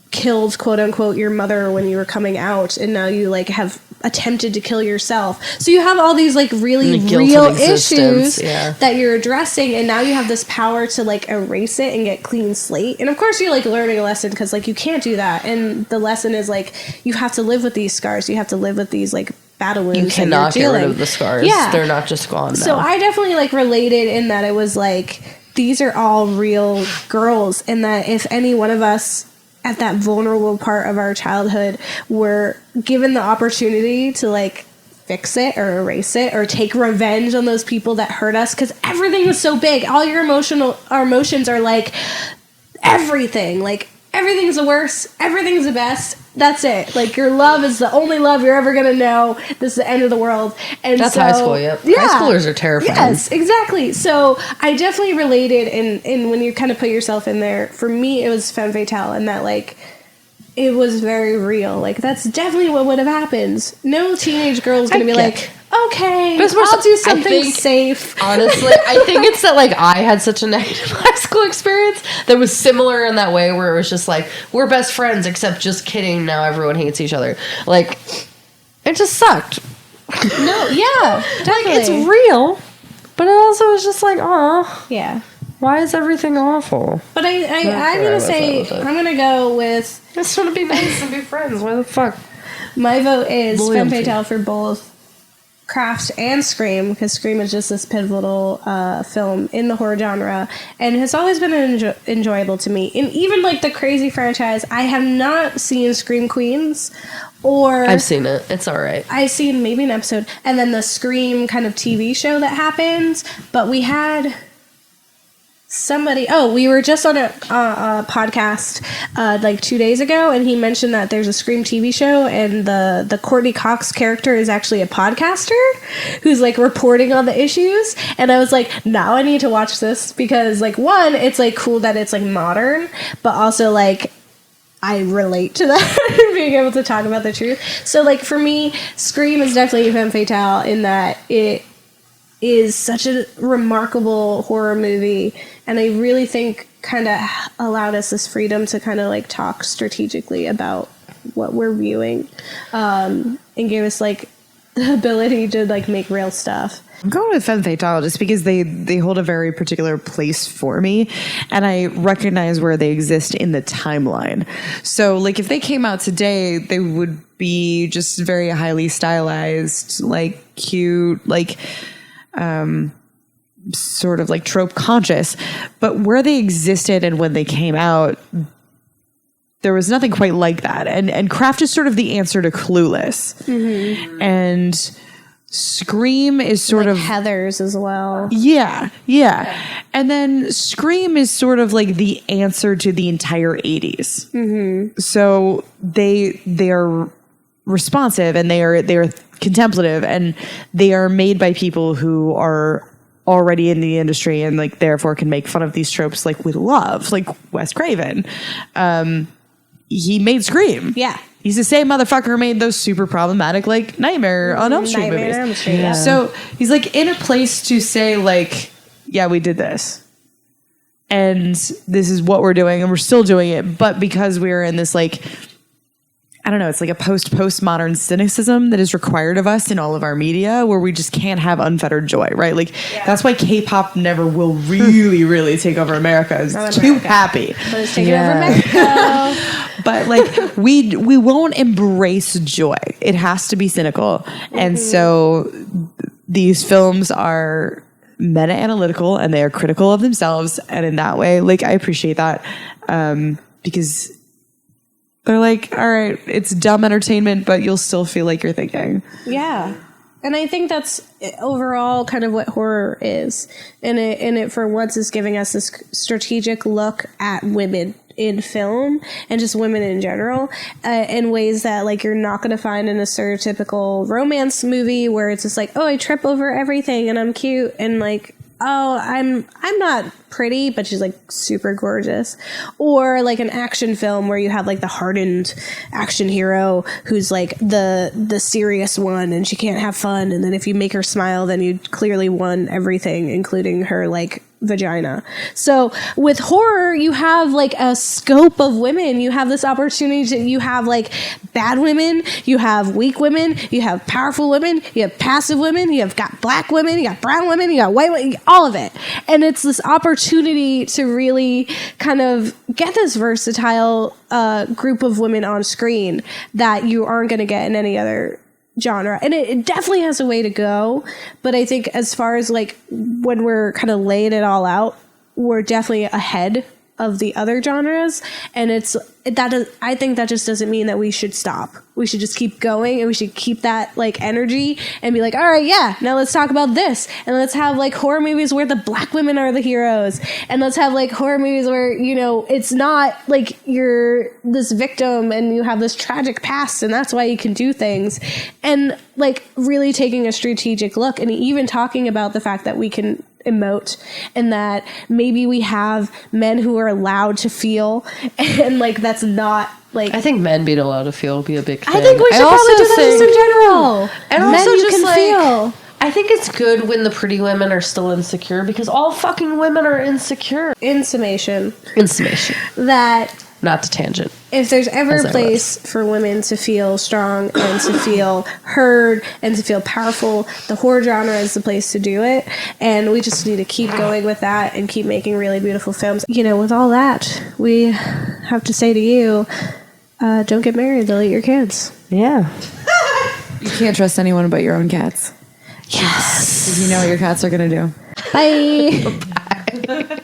killed quote unquote your mother when you were coming out, and now you like have attempted to kill yourself, so you have all these like really real issues that you're addressing, and now you have this power to like erase it and get clean slate. And of course you're like learning a lesson because like you can't do that, and the lesson is like you have to live with these scars, you have to live with these like battle wounds. You cannot get rid of the scars. They're not just gone now. So I definitely like related in that it was like these are all real girls, and that if any one of us at that vulnerable part of our childhood were given the opportunity to like fix it or erase it or take revenge on those people that hurt us, because everything is so big, all your emotions are like everything, like everything's the worst, everything's the best, that's it, like your love is the only love you're ever gonna know, this is the end of the world. And that's so, high school. High schoolers are terrifying. Yes, exactly. So I definitely related, and when you kind of put yourself in there, for me it was Femme Fatale, and that like it was very real. Like that's definitely what would have happened. No teenage girl is gonna be like, okay, I'll do something safe. Honestly, I think it's that like I had such a negative high school experience that was similar in that way, where it was just like, we're best friends, except just kidding, now everyone hates each other. Like, it just sucked. No, yeah, definitely. Like, it's real, but it also was just like, aw. Yeah. Why is everything awful? But I'm gonna say, I'm gonna go with, I just want to be nice and be friends. Why the fuck? My vote is Femme Fatale for both Craft and Scream, because Scream is just this pivotal film in the horror genre and has always been enjoyable to me. And even like the crazy franchise, I have not seen Scream Queens, or I've seen it. It's all right. I've seen maybe an episode, and then the Scream kind of TV show that happens. But we had we were just on a podcast like 2 days ago, and he mentioned that there's a Scream TV show, and the Courtney Cox character is actually a podcaster who's like reporting on the issues. And I was like, now I need to watch this, because like, one, it's like cool that it's like modern, but also like I relate to that being able to talk about the truth. So like for me, Scream is definitely Femme Fatale in that it is such a remarkable horror movie, and I really think kind of allowed us this freedom to kind of like talk strategically about what we're viewing, and gave us like the ability to like make real stuff. I'm going with Femme Fatale just because they hold a very particular place for me, and I recognize where they exist in the timeline. So like if they came out today, they would be just very highly stylized, like cute, like sort of like trope conscious, but where they existed and when they came out, there was nothing quite like that. And Craft is sort of the answer to Clueless. Mm-hmm. And Scream is sort like of Heathers as well. Yeah. And then Scream is sort of like the answer to the entire 80s. Mm-hmm. So they are responsive, and they are contemplative, and they are made by people who are already in the industry and like therefore can make fun of these tropes like with love, like Wes Craven. He made Scream. Yeah. He's the same motherfucker who made those super problematic like Nightmare on Elm Street movies. On Elm Street, yeah. So he's like in a place to say like, yeah, we did this. and this is what we're doing, and we're still doing it, but because we're in this like, I don't know, it's like a postmodern cynicism that is required of us in all of our media, where we just can't have unfettered joy, right? Like that's why K-pop never will really take over America. It's too happy. But it's taking over Mexico. But like we won't embrace joy. It has to be cynical. And so these films are meta-analytical and they are critical of themselves. And in that way, like I appreciate that because they're like, all right, it's dumb entertainment, but you'll still feel like you're thinking. Yeah. And I think that's overall kind of what horror is. And it for once is giving us this strategic look at women in film and just women in general in ways that like you're not going to find in a stereotypical romance movie where it's just like, oh, I trip over everything and I'm cute and like, oh, I'm not pretty, but she's like super gorgeous. Or like an action film where you have like the hardened action hero who's like the serious one and she can't have fun. And then if you make her smile, then you clearly won everything, including her like vagina. So with horror, you have like a scope of women. You have this opportunity to, you have like bad women, you have weak women, you have powerful women, you have passive women, you have got black women, you got brown women, you got white women, all of it. And it's this opportunity to really kind of get this versatile group of women on screen that you aren't going to get in any other genre. And it definitely has a way to go, but I think as far as like when we're kind of laying it all out, we're definitely ahead of the other genres. And I think that just doesn't mean that we should stop. We should just keep going and we should keep that like energy and be like, all right, yeah, now let's talk about this. And let's have like horror movies where the black women are the heroes. And let's have like horror movies where, you know, it's not like you're this victim and you have this tragic past and that's why you can do things. And like really taking a strategic look and even talking about the fact that we can emote and that maybe we have men who are allowed to feel and like that's not like I think men being allowed to feel would be a big thing. I think we should probably do that just in general. And men also you just can like, feel. I think it's good when the pretty women are still insecure because all fucking women are insecure. In summation, That that not to tangent. if there's ever As a I place for women to feel strong and to feel heard and to feel powerful, the horror genre is the place to do it. And we just need to keep going with that and keep making really beautiful films. You know, with all that, we have to say to you, don't get married, they'll eat your kids. Yeah. You can't trust anyone but your own cats. Yes. Because you know what your cats are going to do. Bye. Bye.